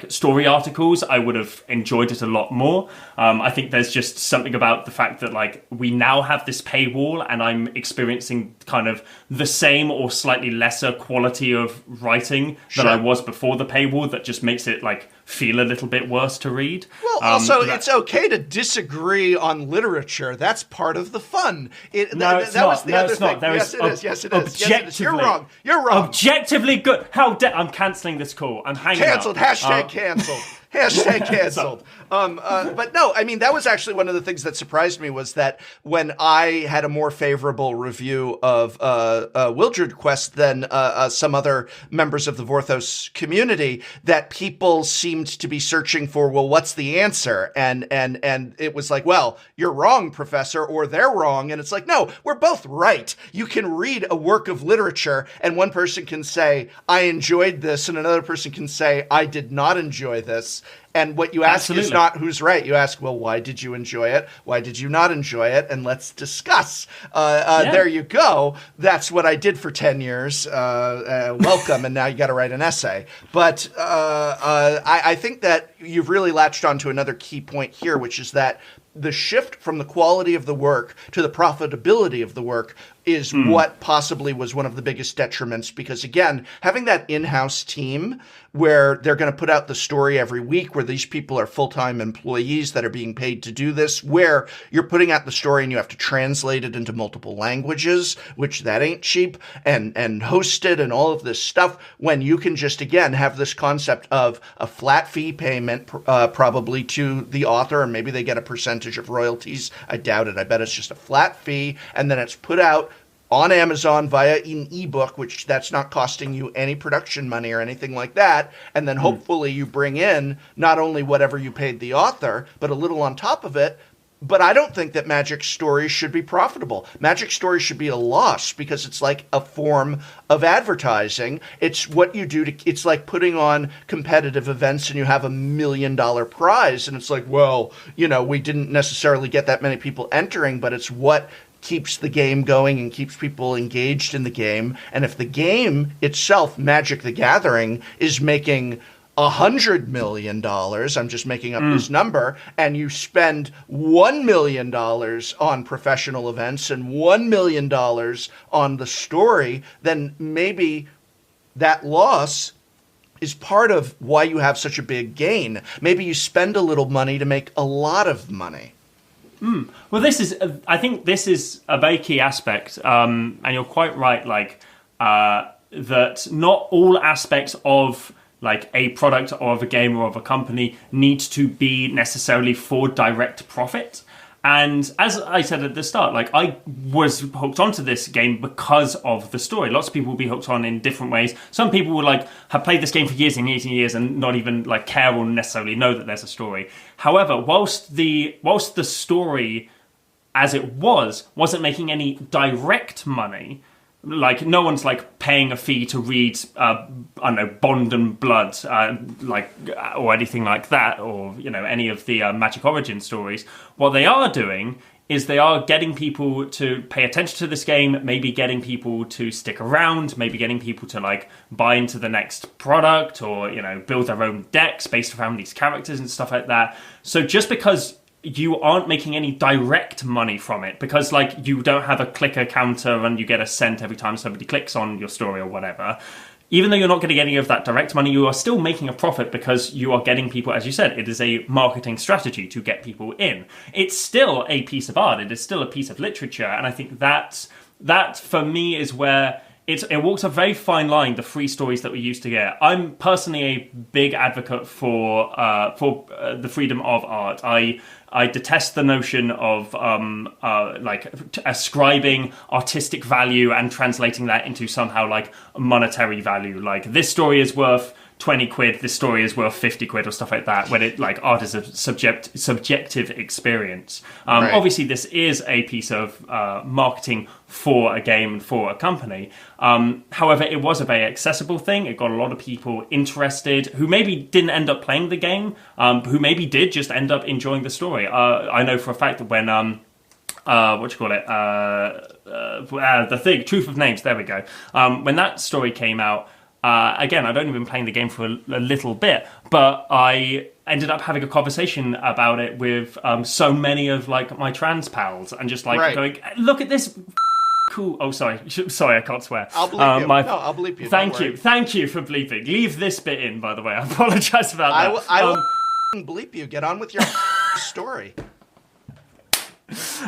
story articles, I would have enjoyed it a lot more. I think there's just something about the fact that like we now have this paywall, and I'm experiencing kind of the same or slightly lesser quality of writing than I was before the paywall, that just makes it like feel a little bit worse to read. Well, also, it's okay to disagree on literature. That's part of the fun. It's not. Yes, it is. You're wrong. Objectively good. I'm cancelling this call. I'm hanging Cancelled. up. Hashtag cancelled. Hashtag cancelled. But no, I mean, that was actually one of the things that surprised me was that when I had a more favorable review of Wildred Quest than some other members of the Vorthos community, that people seemed to be searching for, well, what's the answer? And it was like, well, you're wrong, Professor, or they're wrong. And it's like, no, we're both right. You can read a work of literature and one person can say, I enjoyed this, and another person can say, I did not enjoy this. And what you ask is not who's right. You ask, well, why did you enjoy it? Why did you not enjoy it? And let's discuss. There you go. That's what I did for 10 years. Welcome. And now you got to write an essay. But I think that you've really latched onto another key point here, which is that the shift from the quality of the work to the profitability of the work is what possibly was one of the biggest detriments. Because again, having that in-house team where they're going to put out the story every week, where these people are full-time employees that are being paid to do this, where you're putting out the story and you have to translate it into multiple languages, which that ain't cheap, and host it and all of this stuff, when you can just, again, have this concept of a flat fee payment probably to the author, and maybe they get a percentage of royalties. I doubt it. I bet it's just a flat fee, and then it's put out on Amazon via an ebook, which that's not costing you any production money or anything like that. And then hopefully you bring in not only whatever you paid the author, but a little on top of it. But I don't think that Magic Stories should be profitable. Magic Stories should be a loss because it's like a form of advertising. It's what you do it's like putting on competitive events and you have $1 million prize. And it's like, well, we didn't necessarily get that many people entering, but it's what keeps the game going and keeps people engaged in the game. And if the game itself, Magic the Gathering, is making $100 million, I'm just making up this number, and you spend $1 million on professional events and $1 million on the story, then maybe that loss is part of why you have such a big gain. Maybe you spend a little money to make a lot of money. Well, I think this is a very key aspect, and you're quite right, that not all aspects of a product or of a game or of a company needs to be necessarily for direct profit. And as I said at the start, I was hooked onto this game because of the story. Lots of people will be hooked on in different ways. Some people will have played this game for years and years and years and not even care or necessarily know that there's a story. However, whilst the story as it wasn't making any direct money, no one's paying a fee to read, I don't know, Bond and Blood, or anything like that, or any of the Magic Origin stories. What they are doing is they are getting people to pay attention to this game, maybe getting people to stick around, maybe getting people to buy into the next product, or build their own decks based around these characters and stuff like that. So just because you aren't making any direct money from it, because you don't have a clicker counter and you get a cent every time somebody clicks on your story or whatever, even though you're not getting any of that direct money, you are still making a profit because you are getting people, as you said, it is a marketing strategy to get people in. It's still a piece of art, it is still a piece of literature, and I think that for me is where it walks a very fine line, the free stories that we used to get. I'm personally a big advocate for the freedom of art. I detest the notion of ascribing artistic value and translating that into somehow monetary value. This story is worth 20 quid, this story is worth 50 quid or stuff like that, when it art is a subjective experience. Right. Obviously this is a piece of marketing for a game and for a company. However, it was a very accessible thing. It got a lot of people interested who maybe didn't end up playing the game, who maybe did just end up enjoying the story. I know for a fact that when the thing, Truth of Names, there we go. When that story came out, again, I'd only been playing the game for a little bit, but I ended up having a conversation about it with so many of my trans pals, and just going, look at this cool. Oh, sorry, I can't swear. I'll bleep you. No, I'll bleep you. Thank you for bleeping. Leave this bit in, by the way. I apologize about that. I will bleep you. Get on with your story.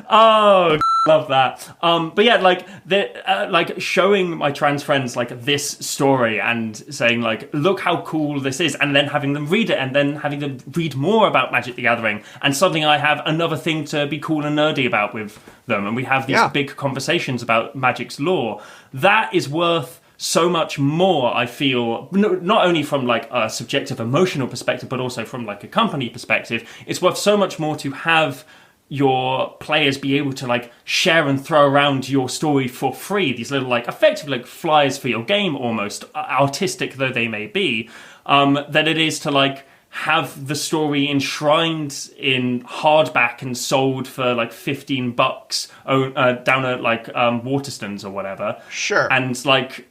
Oh, love that. But yeah, like like showing my trans friends like this story and saying like, look how cool this is, and then having them read it, and then having them read more about Magic the Gathering, and suddenly I have another thing to be cool and nerdy about with them, and we have these big conversations about Magic's lore. That is worth so much more, I feel, not only from like a subjective emotional perspective, but also from like a company perspective. It's worth so much more to have your players be able to like share and throw around your story for free. These little like effectively like flyers for your game, almost artistic though they may be, than it is to like have the story enshrined in hardback and sold for like $15 down at like Waterstones or whatever. Sure. And like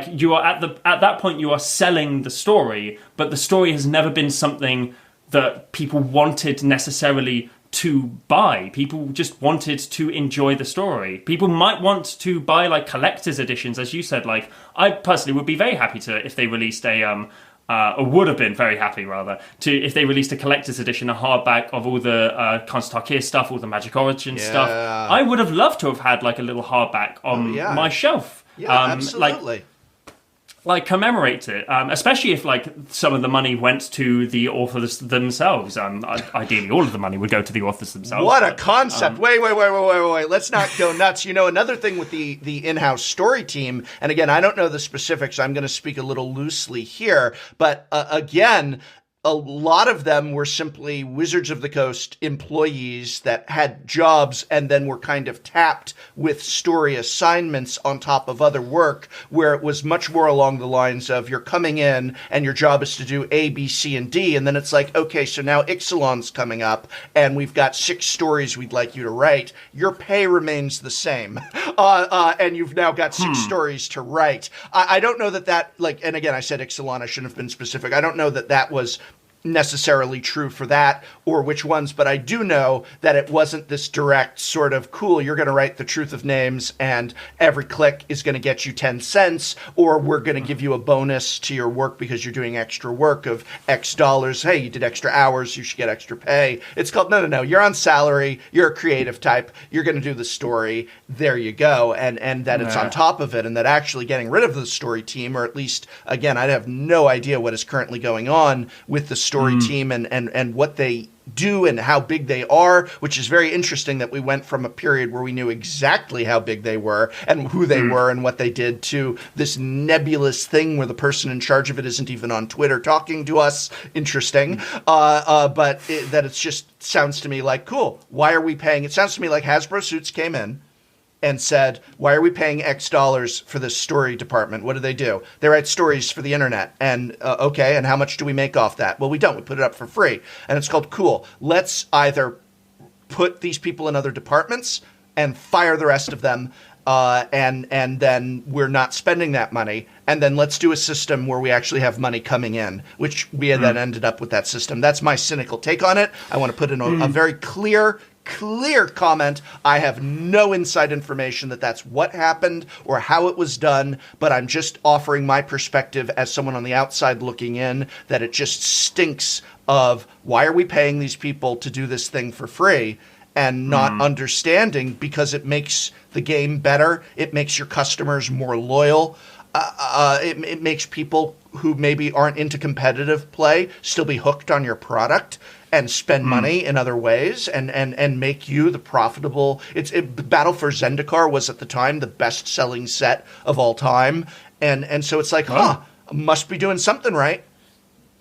you are at that point you are selling the story, but the story has never been something that people wanted necessarily to buy. People just wanted to enjoy the story. People might want to buy like collector's editions, as you said. Like I personally would be very happy to if they released or would have been very happy rather if they released a collector's edition, a hardback of all the Constantakir stuff, all the Magic Origins stuff. I would have loved to have had like a little hardback on my shelf. Yeah, absolutely. Like commemorate it, especially if like some of the money went to the authors themselves. Ideally, all of the money would go to the authors themselves. What a concept! Wait! Let's not go nuts. You know, another thing with the in-house story team, and again, I don't know the specifics. I'm going to speak a little loosely here, but again, a lot of them were simply Wizards of the Coast employees that had jobs and then were kind of tapped with story assignments on top of other work, where it was much more along the lines of you're coming in and your job is to do A, B, C, and D. And then it's like, okay, so now Ixalan's coming up and we've got 6 stories we'd like you to write. Your pay remains the same. And you've now got 6 stories to write. I don't know that like, and again, I said Ixalan, I shouldn't have been specific. I don't know that was necessarily true for that or which ones, but I do know that it wasn't this direct sort of cool, you're going to write the truth of names and every click is going to get you 10 cents, or we're going to give you a bonus to your work because you're doing extra work of X dollars. Hey, you did extra hours, you should get extra pay. It's called, no, you're on salary, you're a creative type, you're going to do the story, there you go. And that it's on top of it, and that actually getting rid of the story team, or at least, again, I have no idea what is currently going on with the story team and what they do and how big they are, which is very interesting that we went from a period where we knew exactly how big they were and who they were and what they did to this nebulous thing where the person in charge of it isn't even on Twitter talking to us. Interesting. But it just sounds to me like, cool, why are we paying? It sounds to me like Hasbro Suits came in and said, why are we paying X dollars for this story department? What do? They write stories for the internet. And okay, and how much do we make off that? Well, we don't. We put it up for free. And it's called, cool, let's either put these people in other departments and fire the rest of them, and then we're not spending that money. And then let's do a system where we actually have money coming in, which we had then ended up with that system. That's my cynical take on it. I want to put in a very clear comment. I have no inside information that that's what happened or how it was done, but I'm just offering my perspective as someone on the outside looking in, that it just stinks of why are we paying these people to do this thing for free and not understanding, because it makes the game better. It makes your customers more loyal. It makes people who maybe aren't into competitive play still be hooked on your product and spend money in other ways and make you the profitable. Battle for Zendikar was at the time the best-selling set of all time. And so it's like, must be doing something right.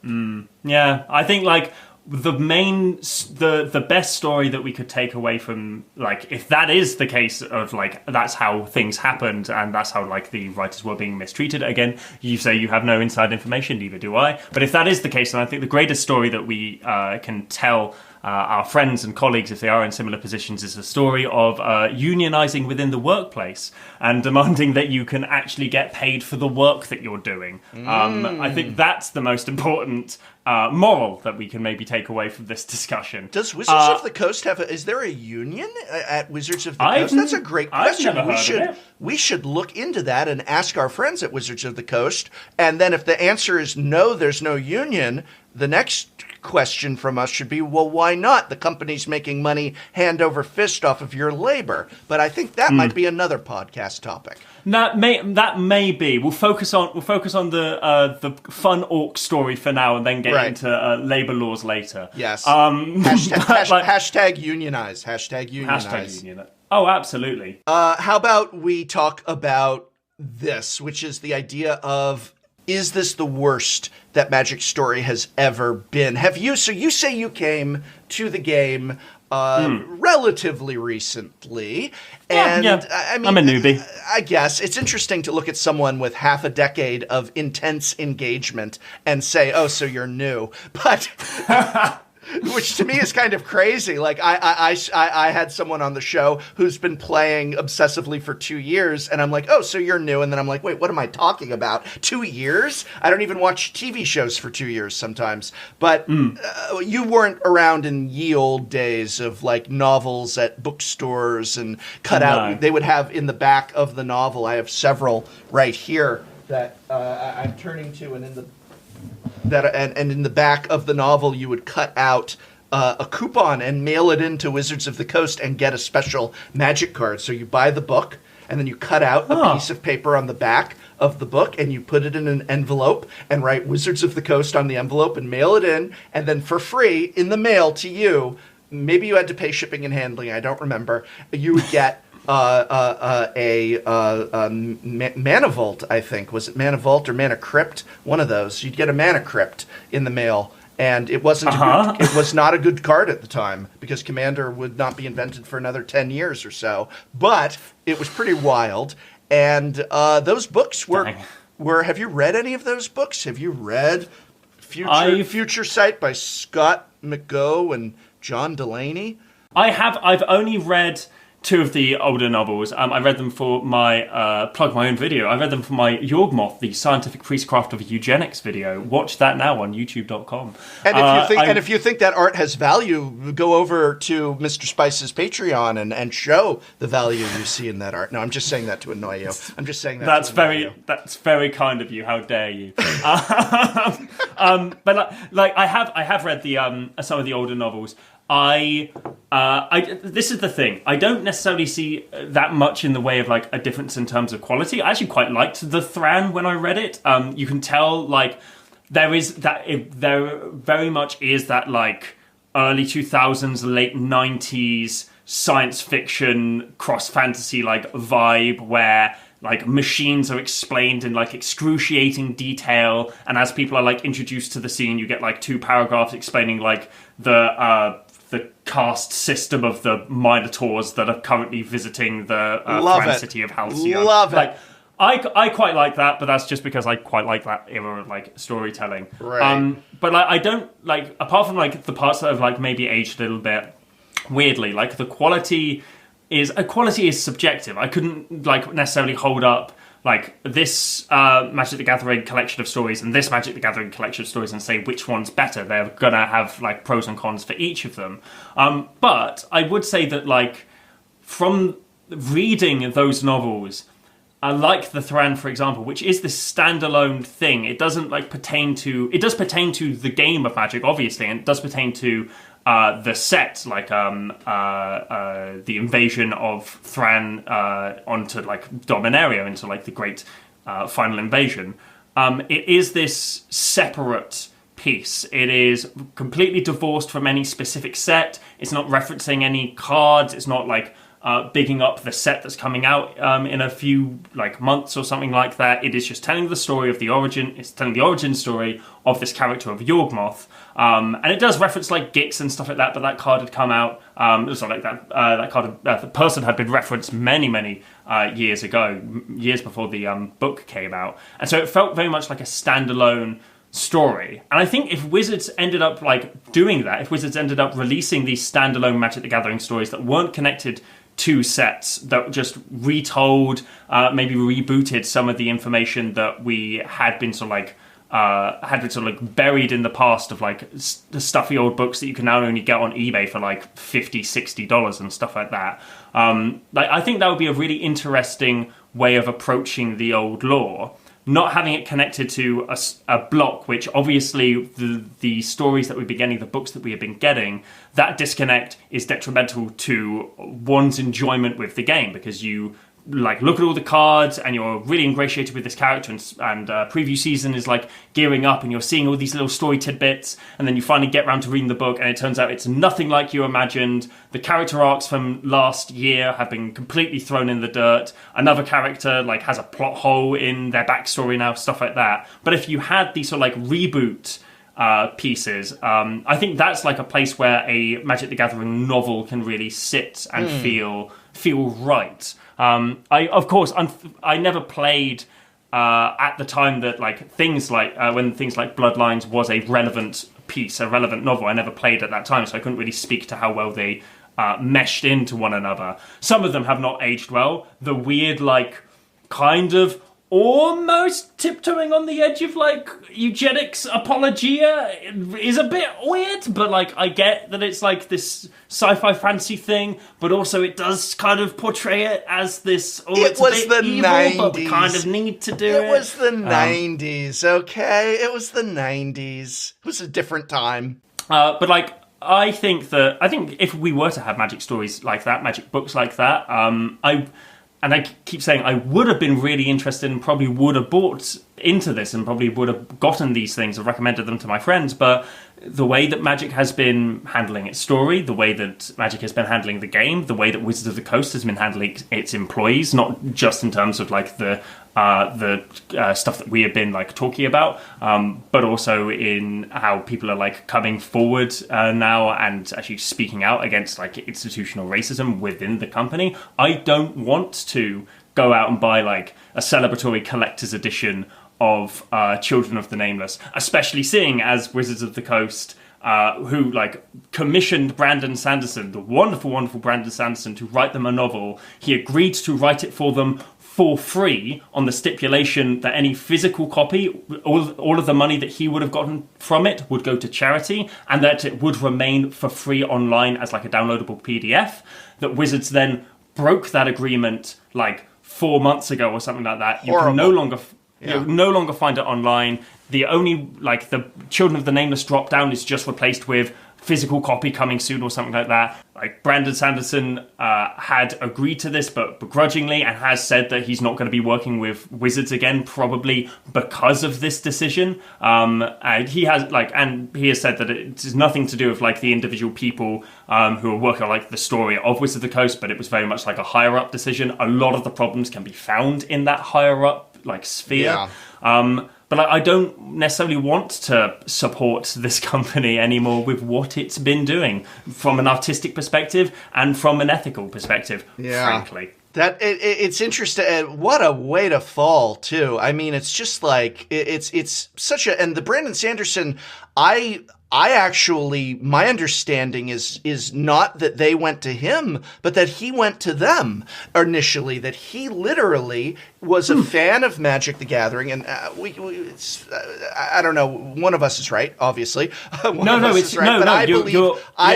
Yeah, I think like the best story that we could take away from, like, if that is the case of like that's how things happened and that's how like the writers were being mistreated, again, you say you have no inside information, neither do I, but if that is the case, then I think the greatest story that we can tell our friends and colleagues, if they are in similar positions, is the story of unionizing within the workplace and demanding that you can actually get paid for the work that you're doing. I think that's the most important moral that we can maybe take away from this discussion. Does Wizards of the Coast is there a union at Wizards of the Coast? That's a great question. I've never heard of it. We should look into that and ask our friends at Wizards of the Coast. And then if the answer is no, there's no union, the next question from us should be, well, why not? The company's making money hand over fist off of your labor. But I think that might be another podcast topic. That may be. We'll focus on the fun orc story for now, and then get into labor laws later. Yes. Hashtag unionize. Hashtag unionize. Oh, absolutely. How about we talk about this, which is the idea of, is this the worst that Magic Story has ever been? So you say you came to the game relatively recently. And I mean, I'm a newbie. I guess it's interesting to look at someone with half a decade of intense engagement and say, oh, so you're new. But which to me is kind of crazy. Like I had someone on the show who's been playing obsessively for 2 years, and I'm like, oh, so you're new. And then I'm like, wait, what am I talking about? 2 years? I don't even watch TV shows for 2 years sometimes. But you weren't around in ye old days of like novels at bookstores and cut out. They would have in the back of the novel. I have several right here that I'm turning to, and in the back of the novel, you would cut out a coupon and mail it into Wizards of the Coast and get a special Magic card. So you buy the book, and then you cut out a piece of paper on the back of the book, and you put it in an envelope and write Wizards of the Coast on the envelope and mail it in, and then for free in the mail to you, maybe you had to pay shipping and handling, I don't remember, you would get Mana Vault, I think. Was it Mana Vault or Mana Crypt? One of those. You'd get a Mana Crypt in the mail, and it wasn't it was not a good card at the time because Commander would not be invented for another 10 years or so. But it was pretty wild, and those books were. Have you read any of those books? Have you read Future Sight by Scott McGough and John Delaney? I have. I've only read 2 of the older novels. I read them for my plug my own video. I read them for my Yawgmoth, the scientific priestcraft of eugenics video. Watch that now on YouTube.com. And if you think that art has value, go over to Mr. Spice's Patreon and show the value you see in that art. No, I'm just saying that to annoy you. I'm just saying that. That's very kind of you. How dare you? But I have read the some of the older novels. This is the thing. I don't necessarily see that much in the way of like a difference in terms of quality. I actually quite liked the Thran when I read it. You can tell like there very much is that like early 2000s, late 90s science fiction cross fantasy like vibe where like machines are explained in like excruciating detail, and as people are like introduced to the scene, you get like 2 paragraphs explaining like the caste system of the Minotaurs that are currently visiting the Thran city of Halcyon. Love it. Like, I quite like that, but that's just because I quite like that era of like storytelling. Right. But like I don't like, apart from like the parts that have like maybe aged a little bit weirdly, like the quality is subjective. I couldn't like necessarily hold up like this Magic the Gathering collection of stories and this Magic the Gathering collection of stories and say which one's better. They're gonna have like pros and cons for each of them. But I would say that like from reading those novels, I like the Thran, for example, which is this standalone thing. It doesn't like pertain to the game of Magic, obviously, and it does pertain to the set, like the invasion of Thran onto like Dominaria, into like the great final invasion. It is this separate piece. It is completely divorced from any specific set. It's not referencing any cards. It's not like bigging up the set that's coming out in a few like months or something like that. It is just telling the story of the origin. It's telling the origin story of this character of Yawgmoth. And it does reference like Gix and stuff like that, but that card had come out. It was like that. That card, the person had been referenced many years ago, years before the book came out, and so it felt very much like a standalone story. And I think if Wizards ended up like doing that, if Wizards ended up releasing these standalone Magic the Gathering stories that weren't connected to sets, that just retold, maybe rebooted some of the information that we had been sort of like had been sort of like buried in the past of like the stuffy old books that you can now only get on eBay for like $50-$60 and stuff like that. Like I think that would be a really interesting way of approaching the old lore, not having it connected to a block, which obviously the stories that we've been getting, the books that we have been getting, that disconnect is detrimental to one's enjoyment with the game, because you like look at all the cards and you're really ingratiated with this character, and preview season is like gearing up and you're seeing all these little story tidbits, and then you finally get around to reading the book and it turns out it's nothing like you imagined. The character arcs from last year have been completely thrown in the dirt. Another character like has a plot hole in their backstory now, stuff like that. But if you had these sort of like reboot pieces, I think that's like a place where a Magic the Gathering novel can really sit and feel right. I never played at the time that like things like when things like Bloodlines was a relevant piece, a relevant novel. I never played at that time, so I couldn't really speak to how well they meshed into one another. Some of them have not aged well. The weird, like, kind of almost tiptoeing on the edge of like eugenics apologia is a bit weird, but like I get that it's like this sci-fi fantasy thing, but also it does kind of portray it as this it's was a bit the evil 90s. But we kind of need to do it. It was the 90s, okay? It was the 90s. It was a different time. But like I think if we were to have magic stories like that, magic books like that, I keep saying I would have been really interested and probably would have bought into this and probably would have gotten these things and recommended them to my friends. But the way that Magic has been handling its story, the way that Magic has been handling the game, the way that Wizards of the Coast has been handling its employees, not just in terms of like the stuff that we have been like talking about, but also in how people are like coming forward now and actually speaking out against like institutional racism within the company. I don't want to go out and buy like a celebratory collector's edition of Children of the Nameless, especially seeing as Wizards of the Coast who like commissioned Brandon Sanderson, the wonderful, wonderful Brandon Sanderson, to write them a novel. He agreed to write it for them for free on the stipulation that any physical copy, all of the money that he would have gotten from it would go to charity, and that it would remain for free online as like a downloadable PDF. That Wizards then broke that agreement like 4 months ago or something like that. You can no longer you'll no longer find it online. The only like the Children of the Nameless drop down is just replaced with physical copy coming soon or something like that. Like Brandon Sanderson had agreed to this, but begrudgingly, and has said that he's not going to be working with Wizards again, probably because of this decision. And he has said that it has nothing to do with like the individual people who are working on like the story of Wizards of the Coast, but it was very much like a higher up decision. A lot of the problems can be found in that higher up like sphere. Yeah. But I don't necessarily want to support this company anymore with what it's been doing from an artistic perspective and from an ethical perspective, frankly. That it's interesting. What a way to fall, too. I mean, it's just like it's such a, and the Brandon Sanderson, I actually, my understanding is not that they went to him, but that he went to them initially, that he literally was a fan of Magic the Gathering, and I don't know, one of us is right, obviously. I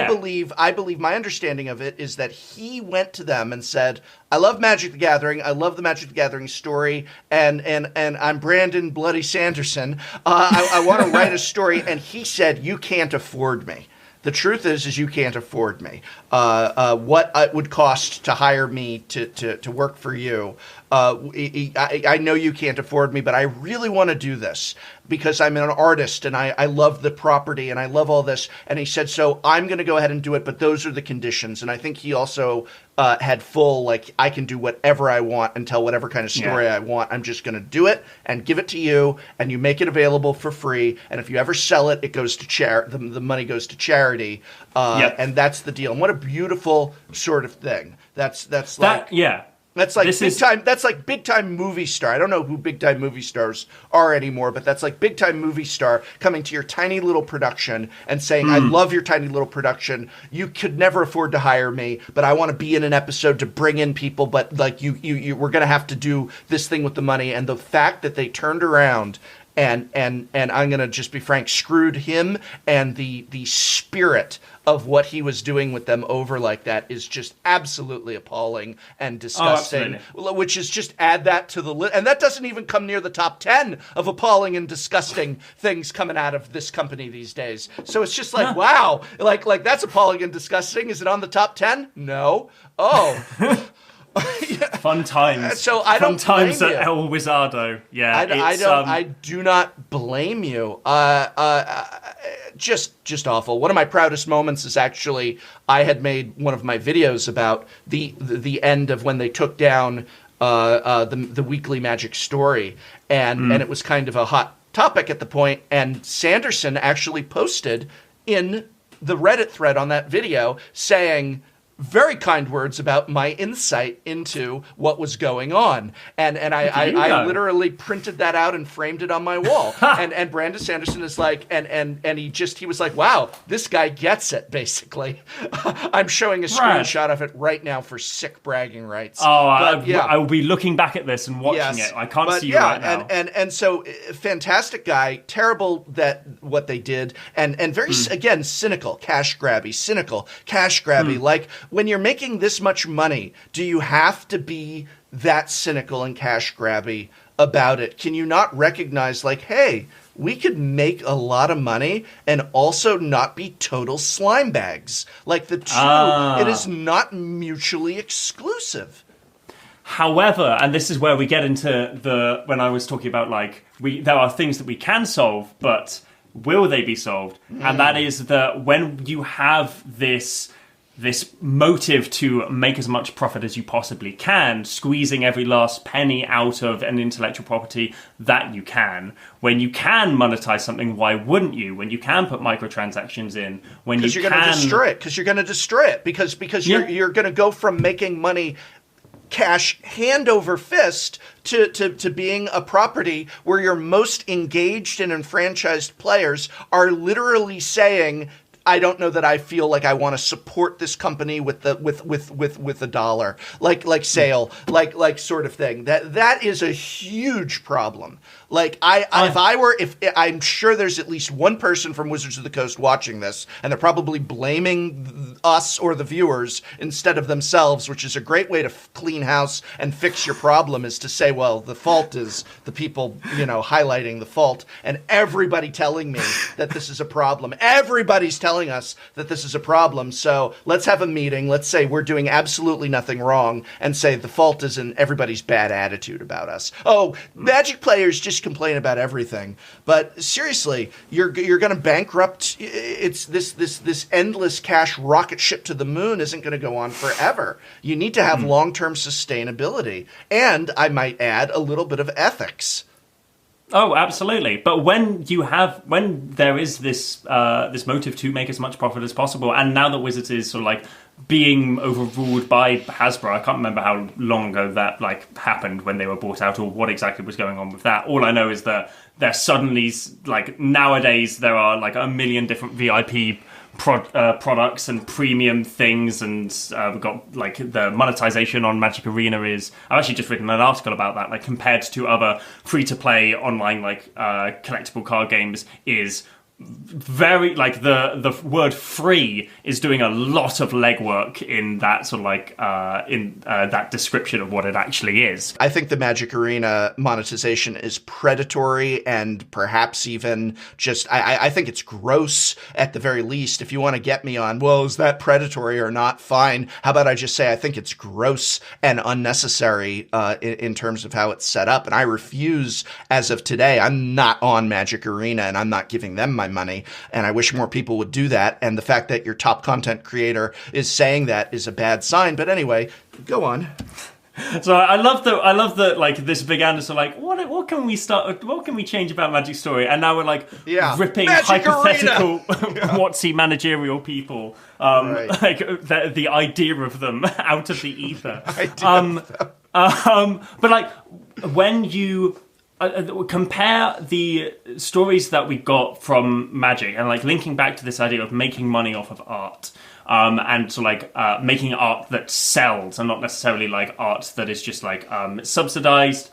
believe my understanding of it is that he went to them and said, I love Magic the Gathering. I love the Magic the Gathering story, and I'm Brandon Bloody Sanderson. I want to write a story, and he said, "You can't afford me. The truth is you can't afford me. What it would cost to hire me to work for you. I know you can't afford me, but I really want to do this because I'm an artist and I love the property and I love all this." And he said, so I'm going to go ahead and do it, but those are the conditions. And I think he also had full, like, I can do whatever I want and tell whatever kind of story I want. I'm just going to do it and give it to you, and you make it available for free. And if you ever sell it, it goes to the money goes to charity. And that's the deal. And what a beautiful sort of thing. That's like That's like big time movie star. I don't know who big time movie stars are anymore, but that's like big time movie star coming to your tiny little production and saying, I love your tiny little production. You could never afford to hire me, but I want to be in an episode to bring in people, but like you we're going to have to do this thing with the money. And the fact that they turned around and I'm gonna just be frank, screwed him, and the spirit of what he was doing with them over like that is just absolutely appalling and disgusting. Which is just add that to the list, and that doesn't even come near the top 10 of appalling and disgusting things coming out of this company these days. So it's just like, wow, like that's appalling and disgusting. Is it on the top 10? No. Oh. Yeah. Fun times. So I don't Fun times blame at you. El Wizardo. Yeah, I do not blame you. Just awful. One of my proudest moments is actually I had made one of my videos about the end of when they took down the weekly Magic story, and it was kind of a hot topic at the point. And Sanderson actually posted in the Reddit thread on that video saying very kind words about my insight into what was going on. And I literally printed that out and framed it on my wall. and Brandon Sanderson is like, and he was like, wow, this guy gets it, basically. I'm showing a screenshot of it right now for sick bragging rights. Oh, I will be looking back at this and watching it. I can't see you right now. And so, fantastic guy, terrible that what they did, and very, again, cynical, cash grabby, like, when you're making this much money, do you have to be that cynical and cash grabby about it? Can you not recognize, like, hey, we could make a lot of money and also not be total slime bags? Like, the two, it is not mutually exclusive. However, and this is where we get into when I was talking about, like, there are things that we can solve, but will they be solved? And that is that when you have this motive to make as much profit as you possibly can, squeezing every last penny out of an intellectual property that you can. When you can monetize something, why wouldn't you? When you can put microtransactions in, because you're going to destroy it. Because you're going to destroy it. Because you're going to go from making money cash hand over fist to being a property where your most engaged and enfranchised players are literally saying, I don't know that I feel like I want to support this company with a dollar, like sale, like sort of thing. That is a huge problem. Like if I'm sure there's at least one person from Wizards of the Coast watching this, and they're probably blaming us or the viewers instead of themselves, which is a great way to clean house and fix your problem, is to say, well, the fault is the people, highlighting the fault, and everybody telling me that this is a problem. Everybody's telling us that this is a problem. So let's have a meeting. Let's say we're doing absolutely nothing wrong, and say the fault is in everybody's bad attitude about us. Oh, Magic players just complain about everything. But seriously, you're going to bankrupt. It's this endless cash rocket ship to the moon isn't going to go on forever. You need to have long-term sustainability, and I might add a little bit of ethics. Oh, absolutely. But when there is this motive to make as much profit as possible, and now that Wizards is sort of like being overruled by Hasbro, I can't remember how long ago that happened when they were bought out, or what exactly was going on with that. All I know is that there suddenly, nowadays, there are a million different VIP products and premium things, and we've got the monetization on Magic Arena is, I've actually just written an article about that, compared to other free-to-play online collectible card games, is very the word free is doing a lot of legwork in that sort of that description of what it actually is. I think the Magic Arena monetization is predatory, and perhaps even just I think it's gross at the very least. If you want to get me on, well, is that predatory or not? Fine. How about I just say I think it's gross and unnecessary in terms of how it's set up, and I refuse as of today. I'm not on Magic Arena, and I'm not giving them my money, and I wish more people would do that. And the fact that your top content creator is saying that is a bad sign. But anyway, go on. So I love that this began as what can we start? What can we change about Magic Story? And now we're ripping Magic hypothetical WotC managerial people, the idea of them out of the ether. But when you compare the stories that we got from Magic, and linking back to this idea of making money off of art, and making art that sells, and not necessarily art that is just subsidized,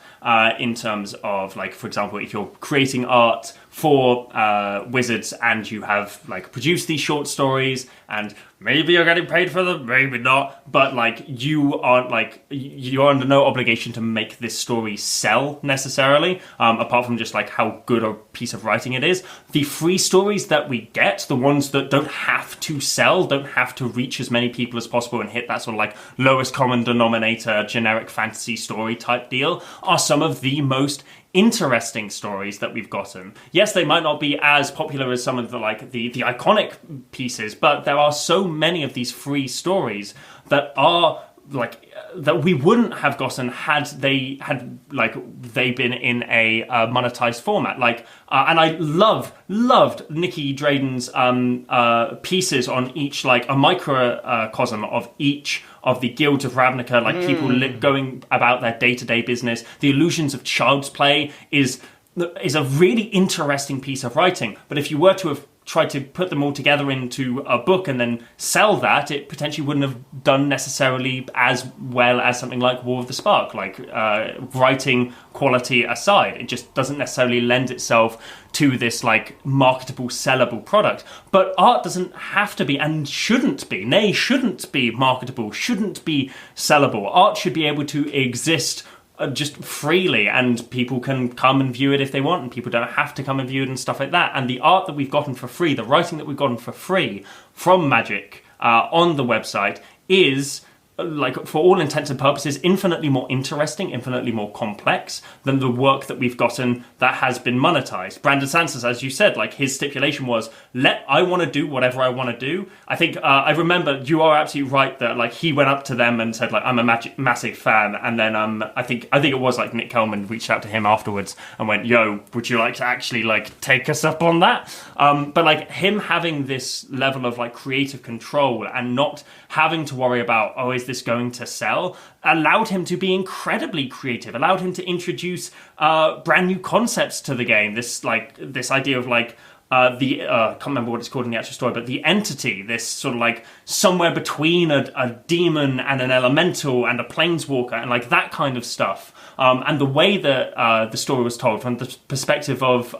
in terms of, like, for example, if you're creating art for Wizards and you have, like, produced these short stories and maybe you're getting paid for them, maybe not, but, like, you're under no obligation to make this story sell necessarily, apart from just, like, how good a piece of writing it is. The free stories that we get, the ones that don't have to sell, don't have to reach as many people as possible and hit that sort of, like, lowest common denominator, generic fantasy story type deal, are some of the most interesting stories that we've gotten. Yes, they might not be as popular as some of the iconic pieces, but there are so many of these free stories that are like that we wouldn't have gotten had they been in a monetized format. And I loved Nikki Draden's pieces on each, like, a microcosm of each of the guilds of Ravnica, like people going about their day-to-day business. The Illusions of Child's Play is a really interesting piece of writing. But if you were to have tried to put them all together into a book and then sell that, it potentially wouldn't have done necessarily as well as something like War of the Spark. Like, writing quality aside, it just doesn't necessarily lend itself to this, like, marketable, sellable product. But art doesn't have to be, and shouldn't be, shouldn't be marketable, shouldn't be sellable. Art should be able to exist just freely, and people can come and view it if they want, and people don't have to come and view it and stuff like that. And the art that we've gotten for free, the writing that we've gotten for free from Magic on the website is, like, for all intents and purposes, infinitely more interesting, infinitely more complex than the work that we've gotten that has been monetized. Brandon Sanson, as you said, like, his stipulation was, I want to do whatever I want to do. I think, I remember, you are absolutely right that, like, he went up to them and said, like, I'm a massive fan. And then I think it was, like, Nick Kelman reached out to him afterwards and went, yo, would you like to actually, like, take us up on that? But, like, him having this level of, like, creative control and not having to worry about, is this going to sell, allowed him to be incredibly creative, allowed him to introduce brand new concepts to the game. This idea of, like, I can't remember what it's called in the actual story, but the entity, this sort of, like, somewhere between a demon and an elemental and a planeswalker and, like, that kind of stuff. And the way that the story was told from the perspective of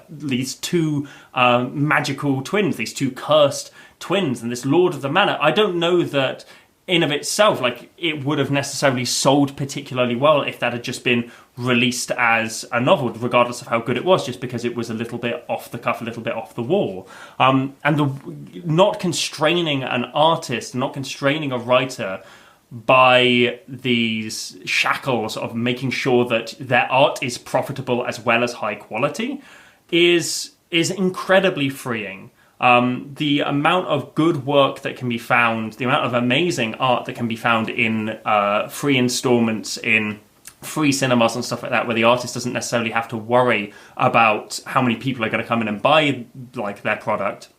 these two magical twins, these two cursed twins, and this Lord of the Manor, I don't know that in of itself, like, it would have necessarily sold particularly well if that had just been released as a novel, regardless of how good it was, just because it was a little bit off the cuff, a little bit off the wall. And not constraining an artist, not constraining a writer by these shackles of making sure that their art is profitable as well as high quality is incredibly freeing. The amount of good work that can be found, the amount of amazing art that can be found in free installments, in free cinemas and stuff like that, where the artist doesn't necessarily have to worry about how many people are going to come in and buy, like, their product,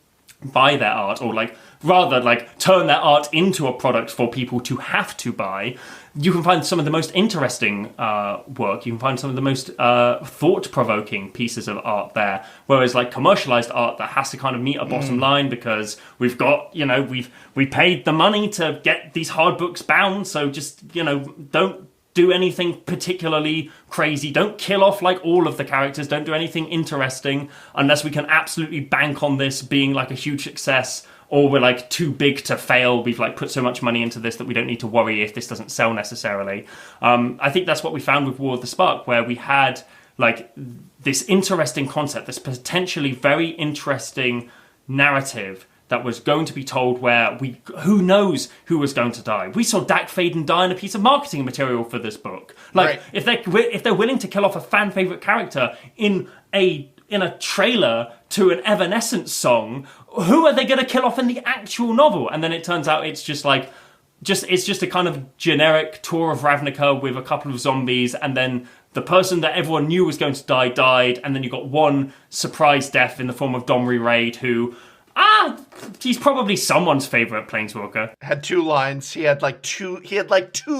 buy their art, or, like, rather, like, turn their art into a product for people to have to buy. You can find some of the most interesting work. You can find some of the most thought-provoking pieces of art there. Whereas, like, commercialized art that has to kind of meet a bottom line because we've got, we paid the money to get these hard books bound, so just, don't do anything particularly crazy. Don't kill off, like, all of the characters. Don't do anything interesting unless we can absolutely bank on this being, like, a huge success, or we're, like, too big to fail. We've, like, put so much money into this that we don't need to worry if this doesn't sell necessarily. I think that's what we found with War of the Spark, where we had, like, this interesting concept, this potentially very interesting narrative that was going to be told, where who knows who was going to die. We saw Dak Faden die in a piece of marketing material for this book. Like, right. if they're willing to kill off a fan favorite character in a trailer to an Evanescence song, who are they going to kill off in the actual novel? And then it turns out it's just like, it's just a kind of generic tour of Ravnica with a couple of zombies, and then the person that everyone knew was going to die died, and then you got one surprise death in the form of Domri Raid, who he's probably someone's favorite planeswalker. Had 2 lines. He had like two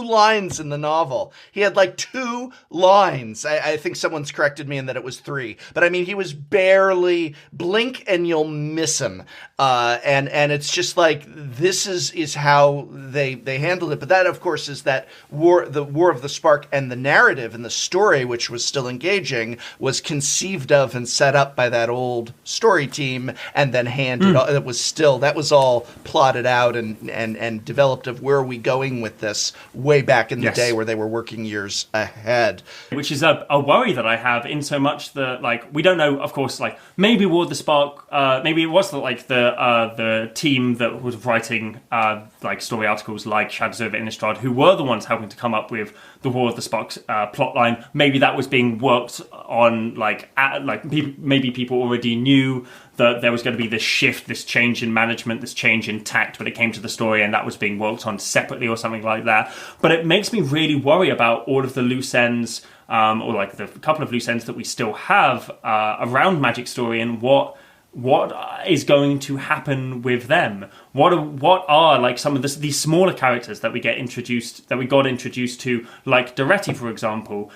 lines in the novel. He had like 2 lines. I think someone's corrected me in that it was 3. But I mean, he was barely blink and you'll miss him. And it's just like, this is how they handled it. But that, of course, is that the War of the Spark, and the narrative and the story, which was still engaging, was conceived of and set up by that old story team, and then handed. It was all plotted out and developed of where are we going with this way back in the day, where they were working years ahead. Which is a worry that I have, in so much that, like, we don't know, of course, like, maybe War of the Spark, maybe it was the team that was writing like story articles like Shadows over Innistrad, who were the ones helping to come up with the War of the Sparks plotline. Maybe that was being worked on, maybe people already knew that there was going to be this shift, this change in management, this change in tact when it came to the story, and that was being worked on separately or something like that. But it makes me really worry about all of the loose ends, or like the couple of loose ends that we still have around Magic Story, and what is going to happen with them. What are like some of these smaller characters that we got introduced to, like Doretti, for example.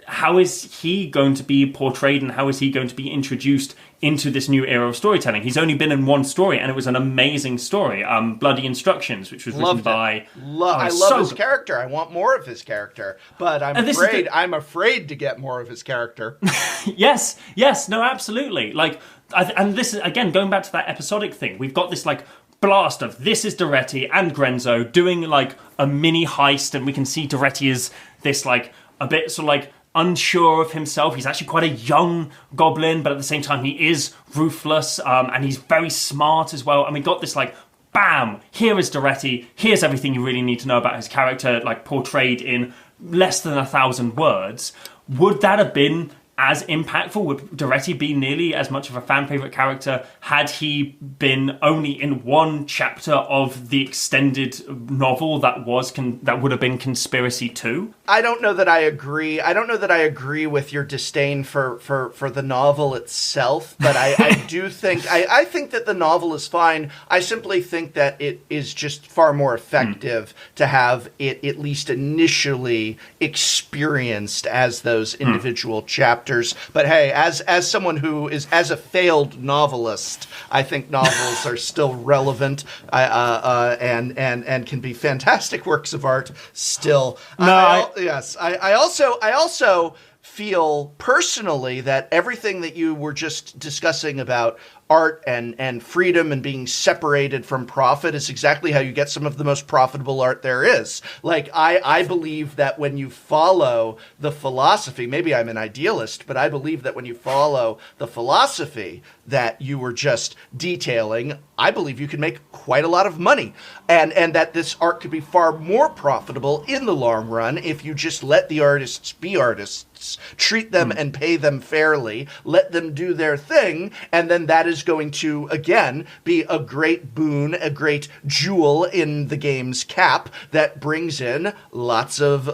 How is he going to be portrayed, and how is he going to be introduced into this new era of storytelling? He's only been in one story, and it was an amazing story, Bloody Instructions, which was written by... I love his character. I want more of his character, but I'm afraid to get more of his character. Yes, no, absolutely. Like, and this is, again, going back to that episodic thing, we've got this, like, blast of this is Doretti and Grenzo doing, like, a mini heist, and we can see Doretti is this, like, a bit sort of, like, unsure of himself. He's actually quite a young goblin, but at the same time he is ruthless, and he's very smart as well. And we got this, like, bam, here is Doretti, here's everything you really need to know about his character, like, portrayed in less than 1,000 words. Would that have been as impactful? Would Doretti be nearly as much of a fan favorite character had he been only in one chapter of the extended novel that would have been Conspiracy 2? I don't know that I agree. I don't know that I agree with your disdain for the novel itself, but I do think I think that the novel is fine. I simply think that it is just far more effective to have it at least initially experienced as those individual chapters. But hey, as someone who is as a failed novelist, I think novels are still relevant and can be fantastic works of art still. I also feel personally that everything that you were just discussing about art and freedom and being separated from profit is exactly how you get some of the most profitable art there is. Like, I believe that when you follow the philosophy, maybe I'm an idealist, but I believe that when you follow the philosophy that you were just detailing, I believe you can make quite a lot of money. And that this art could be far more profitable in the long run if you just let the artists be artists, treat them and pay them fairly, let them do their thing, and then that is going to, again, be a great boon, a great jewel in the game's cap that brings in lots of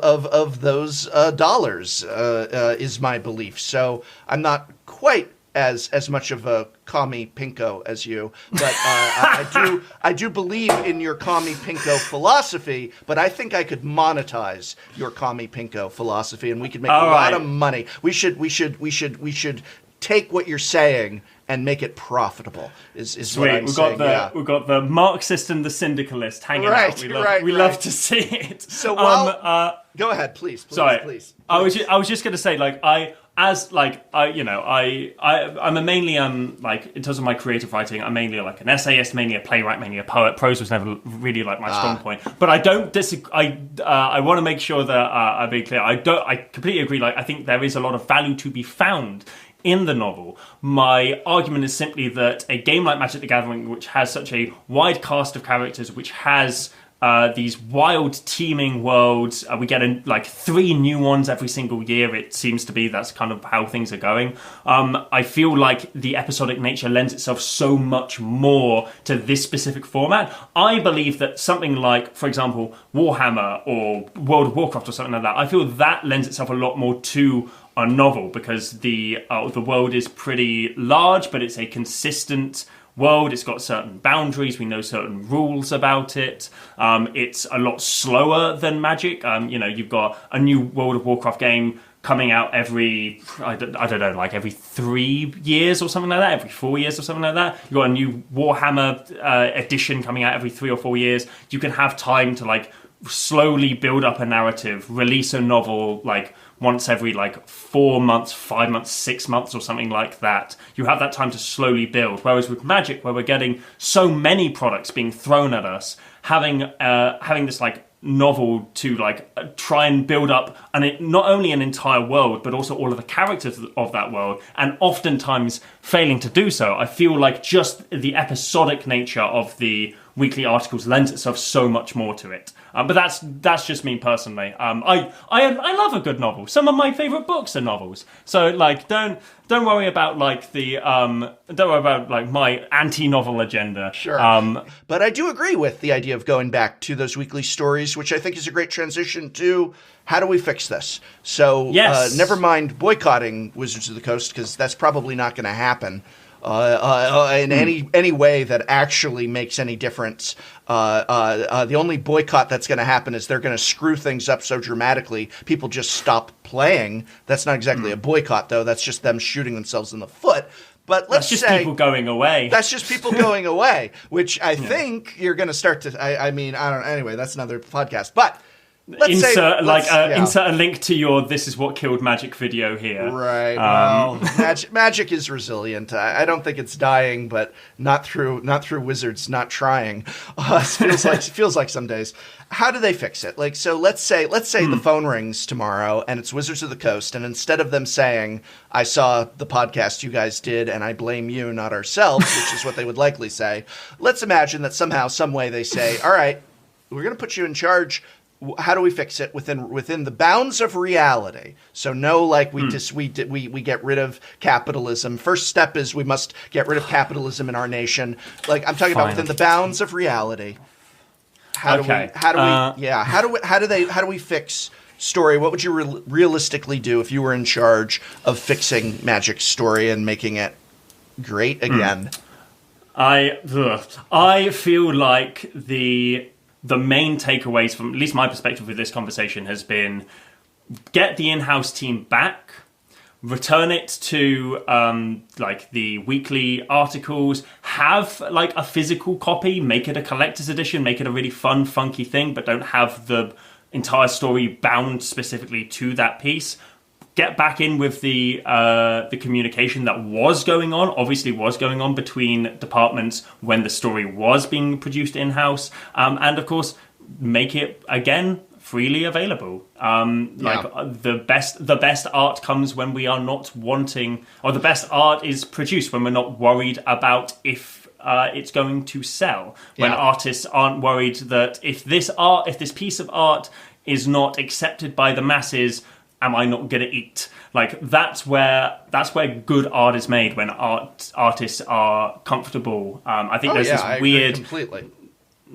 those dollars, is my belief. So I'm not quite as much of a commie pinko as you, but I do believe in your commie pinko philosophy, but I think I could monetize your commie pinko philosophy, and we could make a lot of money. We should take what you're saying and make it profitable. Is Sweet. What I'm saying. We've got the Marxist and the syndicalist hanging out. We love to see it. So go ahead, please. Please. I was just going to say, like, I'm a mainly like, in terms of my creative writing, I'm mainly like an essayist, mainly a playwright, mainly a poet. Prose was never really like my strong point. But I don't disagree. I want to make sure that I'm being clear. I completely agree. Like, I think there is a lot of value to be found in the novel. My argument is simply that a game like Magic the Gathering, which has such a wide cast of characters, which has these wild teeming worlds, we get 3 new ones every single year, it seems to be. That's kind of how things are going. I feel like the episodic nature lends itself so much more to this specific format. I believe that something like, for example, Warhammer or World of Warcraft or something like that, I feel that lends itself a lot more to a novel, because the world is pretty large, but it's a consistent world. It's got certain boundaries. We know certain rules about it. It's a lot slower than Magic. You've got a new World of Warcraft game coming out every, I don't know, like every 3 years or something like that, every 4 years or something like that. You've got a new Warhammer edition coming out every 3 or 4 years. You can have time to like slowly build up a narrative, release a novel like once every like 4 months, 5 months, 6 months or something like that. You have that time to slowly build. Whereas with Magic, where we're getting so many products being thrown at us, having this like novel to like try and build up not only an entire world but also all of the characters of that world, and oftentimes failing to do so. I feel like just the episodic nature of the weekly articles lends itself so much more to it. But that's just me personally. I love a good novel. Some of my favorite books are novels. So like don't worry about like my anti-novel agenda. Sure. But I do agree with the idea of going back to those weekly stories, which I think is a great transition to how do we fix this? So yes. Never mind boycotting Wizards of the Coast, because that's probably not going to happen. In any way that actually makes any difference. The only boycott that's going to happen is they're going to screw things up so dramatically people just stop playing. That's not exactly a boycott, though. That's just them shooting themselves in the foot. But let's that's just people going away. That's just people going away, which I think you're going to start to. I don't. Anyway, that's another podcast. But insert a link to your "This is what killed Magic" video here. Right. Well, Magic is resilient. I don't think it's dying, but not through Wizards not trying. Feels like some days. How do they fix it? Like, so let's say the phone rings tomorrow and it's Wizards of the Coast, and instead of them saying, "I saw the podcast you guys did and I blame you, not ourselves," which is what they would likely say, let's imagine that somehow, some way they say, "All right, we're going to put you in charge. How do we fix it within the bounds of reality?" So no, like we get rid of capitalism. First step is we must get rid of capitalism in our nation. Like I'm talking about within the bounds of reality. How do we fix story? What would you realistically do if you were in charge of fixing Magic's story and making it great again? I feel like the main takeaways from at least my perspective with this conversation has been get the in-house team back, return it to like the weekly articles, have like a physical copy, make it a collector's edition, make it a really fun, funky thing, but don't have the entire story bound specifically to that piece. Get back in with the communication that was going on between departments when the story was being produced in-house, and of course make it again freely available. The best art comes when we are not wanting, or the best art is produced when we're not worried about if it's going to sell. When artists aren't worried that if this piece of art is not accepted by the masses, am I not going to eat? Like that's where good art is made, when artists are comfortable. I think there's this weird, completely.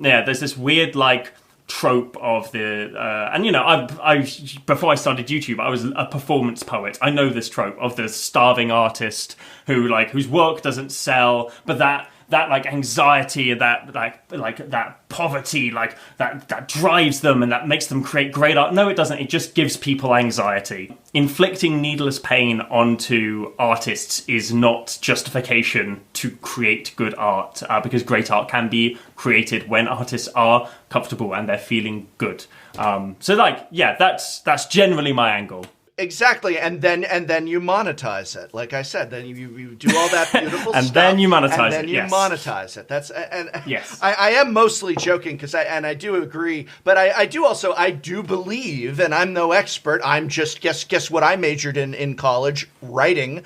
Yeah, there's this weird like trope of the and I before I started YouTube I was a performance poet. I know this trope of the starving artist whose work doesn't sell, but that like anxiety, that like that poverty, like that drives them and that makes them create great art. No, it doesn't. It just gives people anxiety. Inflicting needless pain onto artists is not justification to create good art, because great art can be created when artists are comfortable and they're feeling good. That's generally my angle. Exactly, and then you monetize it. Like I said, then you do all that beautiful and stuff, then you monetize and then you monetize it. That's yes. I am mostly joking because I do agree, but I do believe, and I'm no expert. I'm just guess what I majored in college, writing,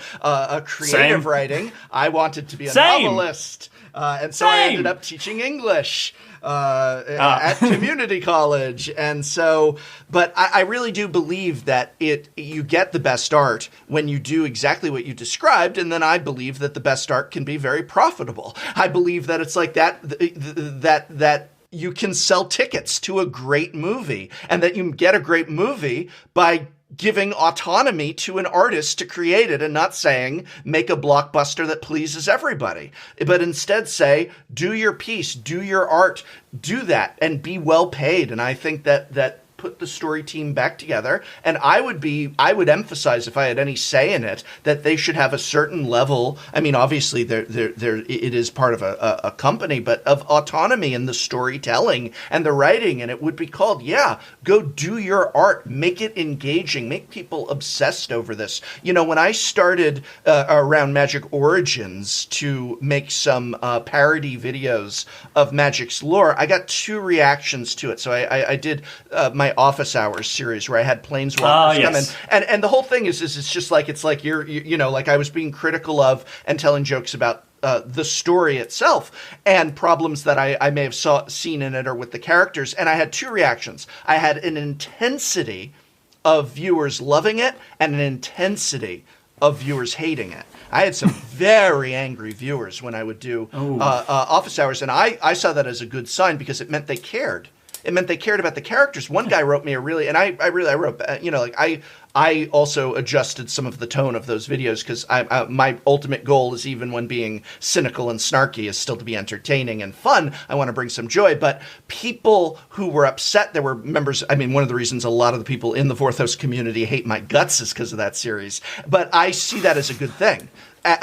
creative writing. I wanted to be a novelist, and so I ended up teaching English at community college. And so, but I really do believe that you get the best art when you do exactly what you described. And then I believe that the best art can be very profitable. I believe that it's like that you can sell tickets to a great movie, and that you get a great movie by giving autonomy to an artist to create it and not saying, make a blockbuster that pleases everybody, but instead say, do your piece, do your art, do that, and be well paid. And I think that put the story team back together. And I would emphasize, if I had any say in it, that they should have a certain level. I mean, obviously it is part of a company, but of autonomy in the storytelling and the writing. And it would be called, go do your art, make it engaging, make people obsessed over this. You know, when I started around Magic Origins to make some parody videos of Magic's lore, I got 2 reactions to it. So I did my Office Hours series where I had planeswalkers come in, and the whole thing is it's just like you're like I was being critical of and telling jokes about the story itself and problems that I may have seen in it or with the characters, and I had 2 reactions. I had an intensity of viewers loving it and an intensity of viewers hating it. I had some very angry viewers when I would do Office Hours, and I saw that as a good sign because it meant they cared. It meant they cared about the characters. One guy wrote me I wrote, I also adjusted some of the tone of those videos because my ultimate goal is, even when being cynical and snarky, is still to be entertaining and fun. I want to bring some joy. But people who were upset, there were members, I mean, one of the reasons a lot of the people in the Fourth Host community hate my guts is because of that series. But I see that as a good thing.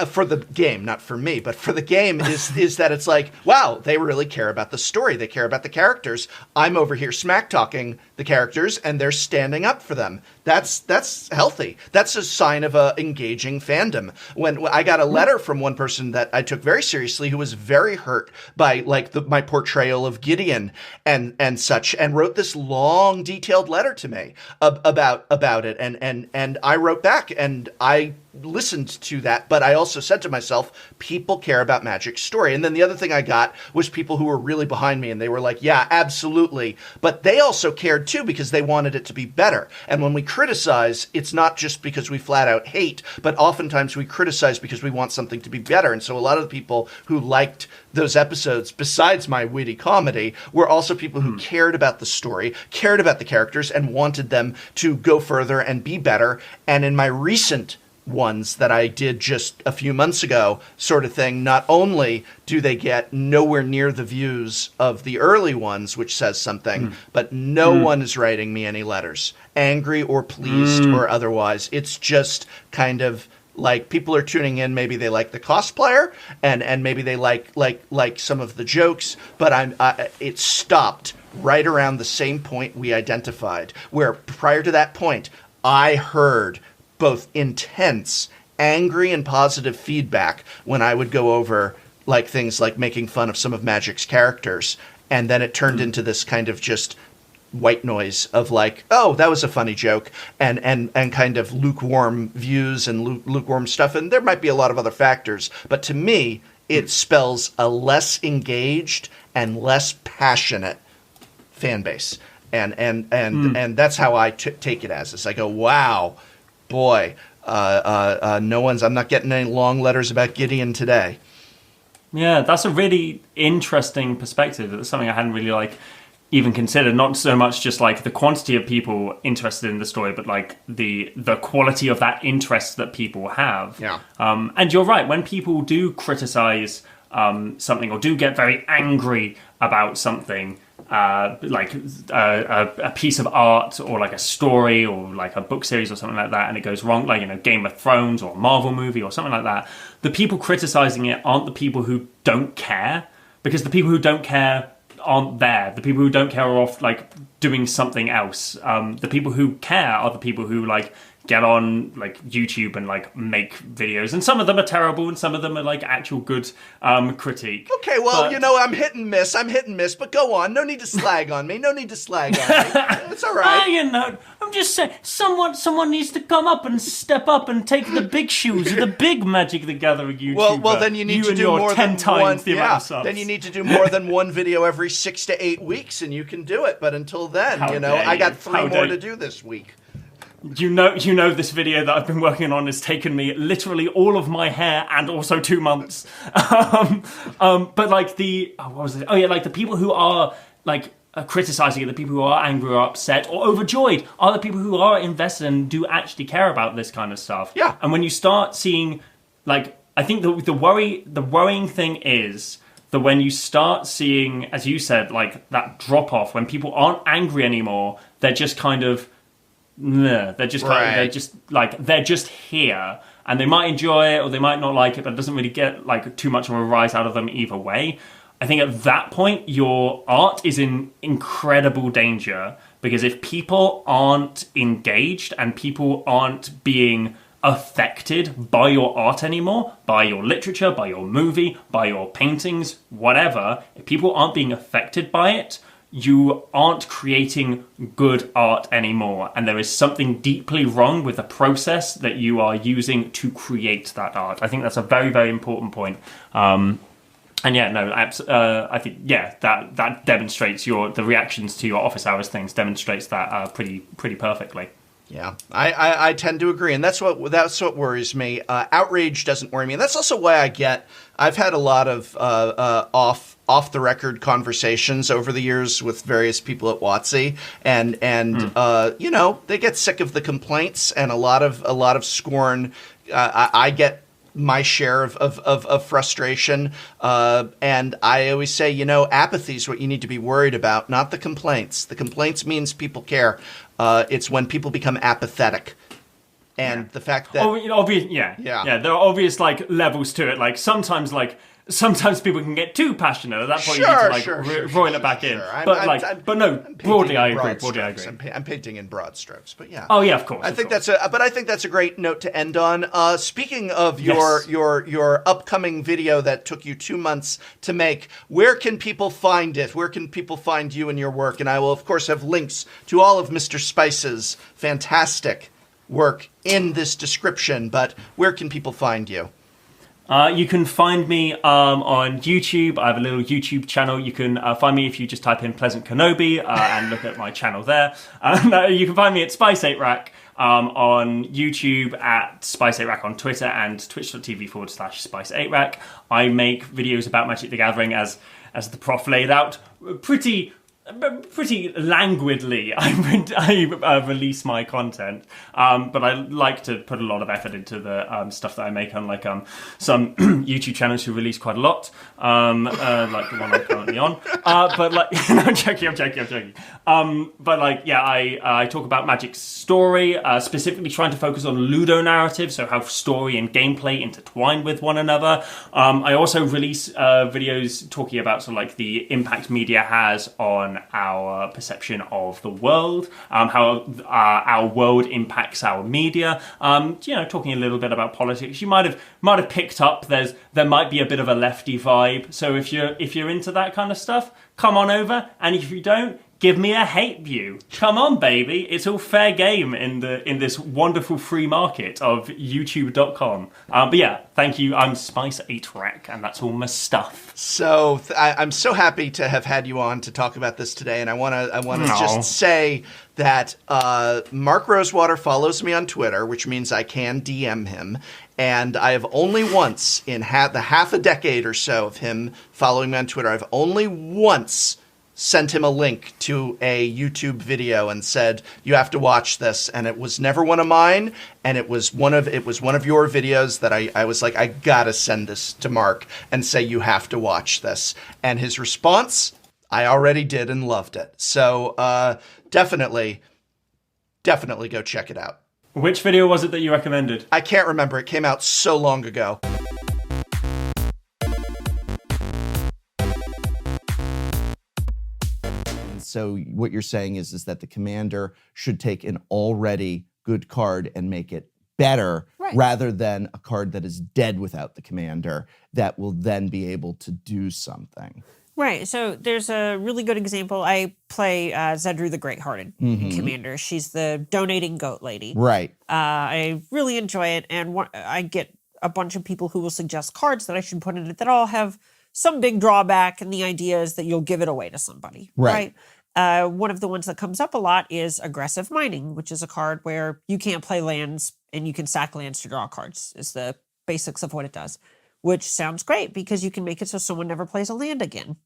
For the game, not for me, but for the game, is that it's like, wow, they really care about the story. They care about the characters. I'm over here smack talking the characters, and they're standing up for them. That's healthy. That's a sign of a engaging fandom. When I got a letter from one person that I took very seriously, who was very hurt by my portrayal of Gideon and such, and wrote this long, detailed letter to me about it, and I wrote back, and I listened to that, but I also said to myself, people care about Magic's story. And then the other thing I got was people who were really behind me, and they were like, yeah, absolutely. But they also cared too, because they wanted it to be better. And when we criticize, it's not just because we flat out hate, but oftentimes we criticize because we want something to be better. And so a lot of the people who liked those episodes, besides my witty comedy, were also people who cared about the story, cared about the characters, and wanted them to go further and be better. And in my recent ones that I did just a few months ago, sort of thing, not only do they get nowhere near the views of the early ones, which says something, but no one is writing me any letters, angry or pleased or otherwise. It's just kind of like people are tuning in. Maybe they like the cosplayer and maybe they like some of the jokes, but it stopped right around the same point we identified, where prior to that point, I heard both intense, angry, and positive feedback when I would go over things like making fun of some of Magic's characters. And then it turned into this kind of just white noise of oh, that was a funny joke, and kind of lukewarm views and lukewarm stuff. And there might be a lot of other factors, but to me, it spells a less engaged and less passionate fan base. And that's how I take it as. I go, wow, boy, I'm not getting any long letters about Gideon today. Yeah, that's a really interesting perspective. That's something I hadn't really even considered. Not so much just the quantity of people interested in the story, but the quality of that interest that people have. Yeah. And you're right, when people do criticize something or do get very angry about something, a piece of art or a story or a book series or something like that, and it goes wrong, Game of Thrones or a Marvel movie or something like that, the people criticizing it aren't the people who don't care, because the people who don't care aren't there. The people who don't care are off doing something else. The people who care are the people who get on YouTube and make videos, and some of them are terrible and some of them are actual good critique. Okay, well, I'm hit and miss, but go on. No need to slag on me. It's all right. I'm just saying, someone needs to come up and step up and take the big shoes of the big Magic the Gathering YouTuber. Well, then you need to do more 10 than times one. The amount of subs. Then you need to do more than one video every 6 to 8 weeks, and you can do it. But until then, I got 3 more to do this week. You know, this video that I've been working on has taken me literally all of my hair and also 2 months. But what was it? Oh yeah, the people who are criticizing it, the people who are angry or upset or overjoyed, are the people who are invested and do actually care about this kind of stuff. Yeah. And when you start seeing, like, I think the worrying thing is that when you start seeing, as you said, like that drop off, when people aren't angry anymore, they're just kind of, they're just they're just here, and they might enjoy it or they might not like it, but it doesn't really get like too much of a rise out of them either way. I think at that point, your art is in incredible danger, because if people aren't engaged and people aren't being affected by your art anymore, by your literature, by your movie, by your paintings, whatever, if people aren't being affected by it, you aren't creating good art anymore. And there is something deeply wrong with the process that you are using to create that art. I think that's a very, very important point. And yeah, no, I think, yeah, that demonstrates the reactions to your office hours things demonstrates that pretty perfectly. Yeah, I tend to agree, and that's what worries me. Outrage doesn't worry me, and that's also why I've had a lot of off the record conversations over the years with various people at WotC, and you know, they get sick of the complaints and a lot of scorn. I get my share of frustration, and I always say, you know, apathy is what you need to be worried about, not the complaints. The complaints means people care. It's when people become apathetic, and the fact that there are obvious like levels to it. Like sometimes people can get too passionate. At that point, you need to roil it back in. But no, broadly I agree. I'm painting in broad strokes, but yeah. Oh yeah, of course. I think that's a great note to end on. Speaking of your upcoming video that took you 2 months to make, where can people find it? Where can people find you and your work? And I will of course have links to all of Mr. Spice's fantastic work in this description. But where can people find you? You can find me on YouTube. I have a little YouTube channel. You can find me if you just type in Pleasant Kenobi and look at my channel there. You can find me at Spice8Rack on YouTube, at Spice8Rack on Twitter, and twitch.tv/Spice8Rack. I make videos about Magic the Gathering as the prof laid out pretty languidly. I release my content, but I like to put a lot of effort into the stuff that I make, unlike some YouTube channels who release quite a lot, like the one I'm currently on. But like, no, I'm joking. But like, yeah, I talk about Magic story, specifically trying to focus on Ludo narrative, so how story and gameplay intertwine with one another. I also release videos talking about sort of like the impact media has on our perception of the world, how our world impacts our media. You know, talking a little bit about politics. You might have picked up there might be a bit of a lefty vibe. So if you're into that kind of stuff, come on over. And if you don't, give me a hate view. Come on, baby. It's all fair game in this wonderful free market of YouTube.com. But yeah, thank you. I'm Spice8Rack, and that's all my stuff. So I'm so happy to have had you on to talk about this today, and I want to just say that Mark Rosewater follows me on Twitter, which means I can DM him. And I have only once, in the half a decade or so of him following me on Twitter, I've only once sent him a link to a YouTube video and said, you have to watch this. And it was never one of mine. And it was one of your videos that I was like, I gotta send this to Mark and say, you have to watch this. And his response, I already did and loved it. So definitely go check it out. Which video was it that you recommended? I can't remember. It came out so long ago. So what you're saying is that the commander should take an already good card and make it better, rather than a card that is dead without the commander that will then be able to do something. Right. So there's a really good example. I play Zedru the Great-Hearted commander. She's the donating goat lady. Right. I really enjoy it, and I get a bunch of people who will suggest cards that I should put in it that all have some big drawback, and the idea is that you'll give it away to somebody. Right. One of the ones that comes up a lot is Aggressive Mining, which is a card where you can't play lands and you can sack lands to draw cards, is the basics of what it does, which sounds great because you can make it so someone never plays a land again.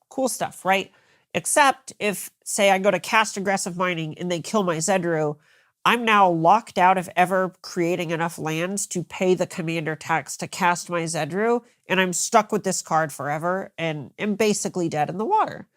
Cool stuff, right? Except if, say, I go to cast Aggressive Mining and they kill my Zedru, I'm now locked out of ever creating enough lands to pay the commander tax to cast my Zedru, and I'm stuck with this card forever and am basically dead in the water.